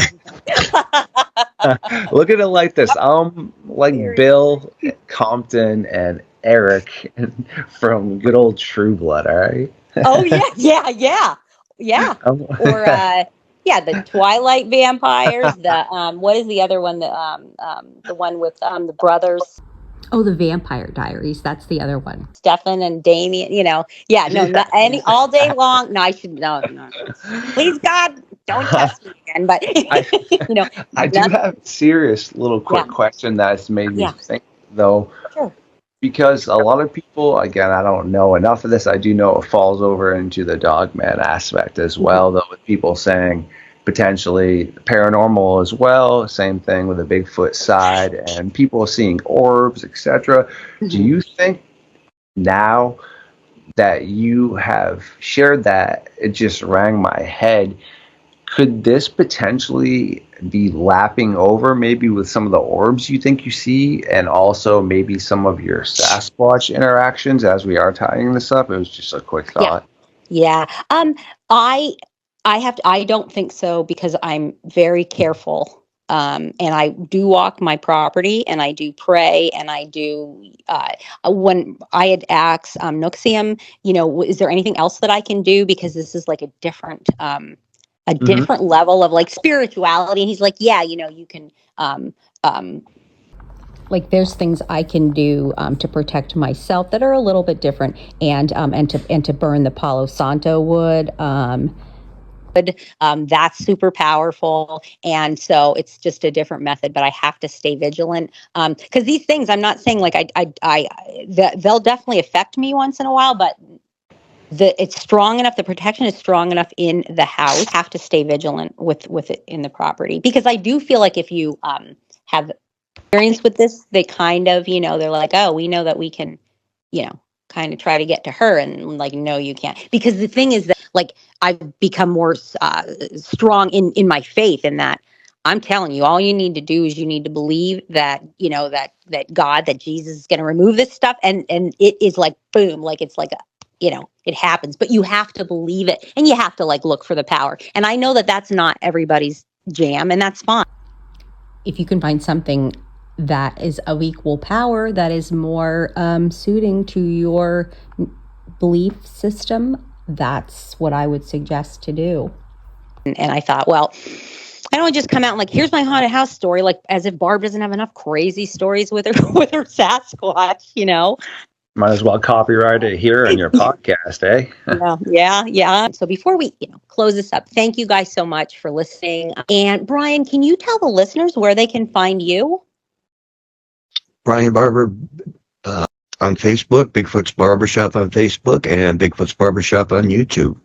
Look at it like this. I'm like Bill, Compton, and Eric from good old True Blood, all right? Oh, yeah. Or, the Twilight vampires, what is the other one, the one with the brothers? Oh, the Vampire Diaries. That's the other one. Stefan and Damien, not any all day long. No, I should no. Please God, don't test me again. But I do have a serious little quick question that's made me think though. Sure. Because a lot of people, again, I don't know enough of this. I do know it falls over into the dogman aspect as well, though, with people saying potentially paranormal as well. Same thing with the Bigfoot side and people seeing orbs, etc. Do you think now that you have shared that, it just rang my head, could this potentially be lapping over maybe with some of the orbs you think you see and also maybe some of your Sasquatch interactions as we are tying this up? It was just a quick thought. Yeah. I don't think so because I'm very careful. And I do walk my property and I do pray and I do, when I had asked Nuxium, is there anything else that I can do? Because this is like a different level of like spirituality. And he's like, yeah, you can, like there's things I can do to protect myself that are a little bit different, and to burn the Palo Santo wood. That's super powerful, and so it's just a different method. But I have to stay vigilant because these things, I'm not saying like they'll definitely affect me once in a while, but it's strong enough. The protection is strong enough in the house. Have to stay vigilant with it in the property because I do feel like if you have experience with this, they kind of they're like, oh, we know that we can kind of try to get to her, and like, no, you can't. Because the thing is that like I've become more strong in my faith in that I'm telling you, all you need to do is you need to believe that that God, that Jesus is going to remove this stuff, and it is like boom, like it's like it happens, but you have to believe it and you have to like look for the power. And I know that that's not everybody's jam, and that's fine. If you can find something that is of equal power, that is more suiting to your belief system, that's what I would suggest to do. And I thought, well, I don't just come out and like, here's my haunted house story, like as if Barb doesn't have enough crazy stories with her Sasquatch, Might as well copyright it here on your podcast, eh? Yeah. So before we, close this up, thank you guys so much for listening. And Brian, can you tell the listeners where they can find you? Brian Barber on Facebook, Bigfoot's Barbershop on Facebook, and Bigfoot's Barbershop on YouTube.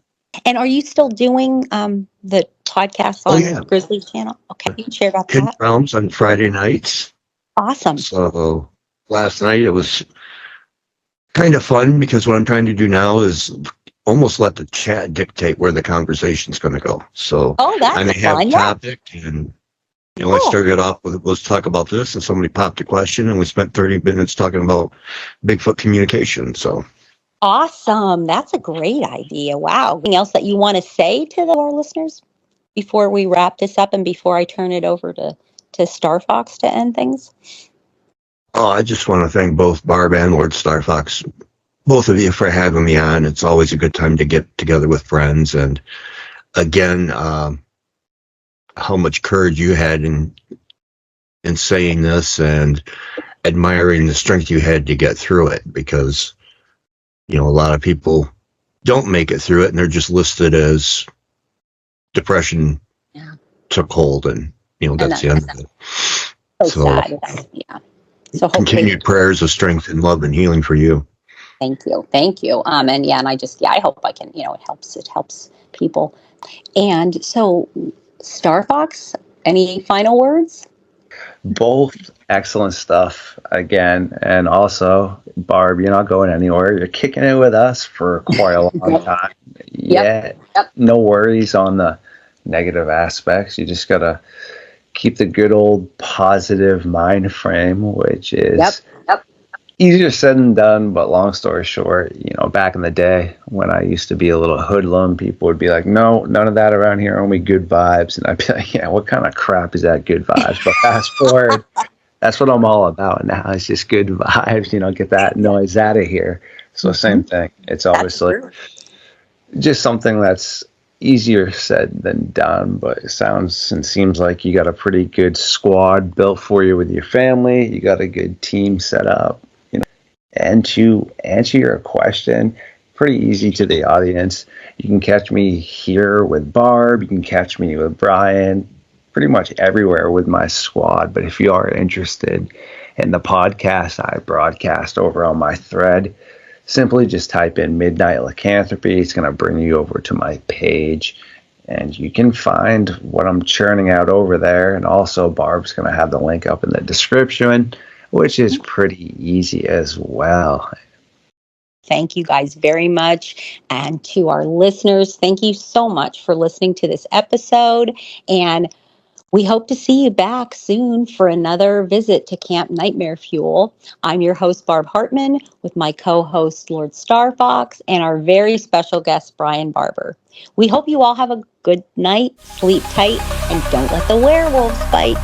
And are you still doing the podcast on Grizzly's channel? Okay, you can share about Hidden that. Realms on Friday nights. Awesome. So last night it was kind of fun because what I'm trying to do now is almost let the chat dictate where the conversation's going to go. So that's I may have fun. a topic and You know, I Cool. started off with, let's talk about this, and somebody popped a question, and we spent 30 minutes talking about Bigfoot communication. So, Awesome. That's a great idea. Wow. Anything else that you want to say to our listeners before we wrap this up and before I turn it over to Star Fox to end things? I just want to thank both Barb and Lord Star Fox, both of you, for having me on. It's always a good time to get together with friends. And again, how much courage you had in saying this, and admiring the strength you had to get through it, because, you know, a lot of people don't make it through it, and they're just listed as depression took hold, and, you know, that's the end of it. So sad. Yeah. So hopefully, continued prayers of strength and love and healing for you. Thank you. And yeah, and I hope I can, it helps people. And so, Star Fox, any final words? Both excellent stuff again. And also, Barb, you're not going anywhere. You're kicking it with us for quite a long time. Yep. No worries on the negative aspects. You just got to keep the good old positive mind frame, which is easier said than done. But long story short, back in the day when I used to be a little hoodlum, people would be like, no, none of that around here, only good vibes. And I'd be like, yeah, what kind of crap is that, good vibes? But fast forward, that's what I'm all about now. It's just good vibes, get that noise out of here. So same thing. It's obviously just something that's easier said than done, but it sounds and seems like you got a pretty good squad built for you with your family. You got a good team set up. And to answer your question, pretty easy to the audience. You can catch me here with Barb. You can catch me with Brian, pretty much everywhere with my squad. But if you are interested in the podcast I broadcast over on my thread, simply just type in Midnight Lycanthropy. It's going to bring you over to my page, and you can find what I'm churning out over there. And also, Barb's going to have the link up in the description, which is pretty easy as well. Thank you guys very much. And to our listeners, thank you so much for listening to this episode. And we hope to see you back soon for another visit to Camp Nightmare Fuel. I'm your host, Barb Hartman, with my co-host, Lord Star Fox, and our very special guest, Brian Barber. We hope you all have a good night, sleep tight, and don't let the werewolves bite.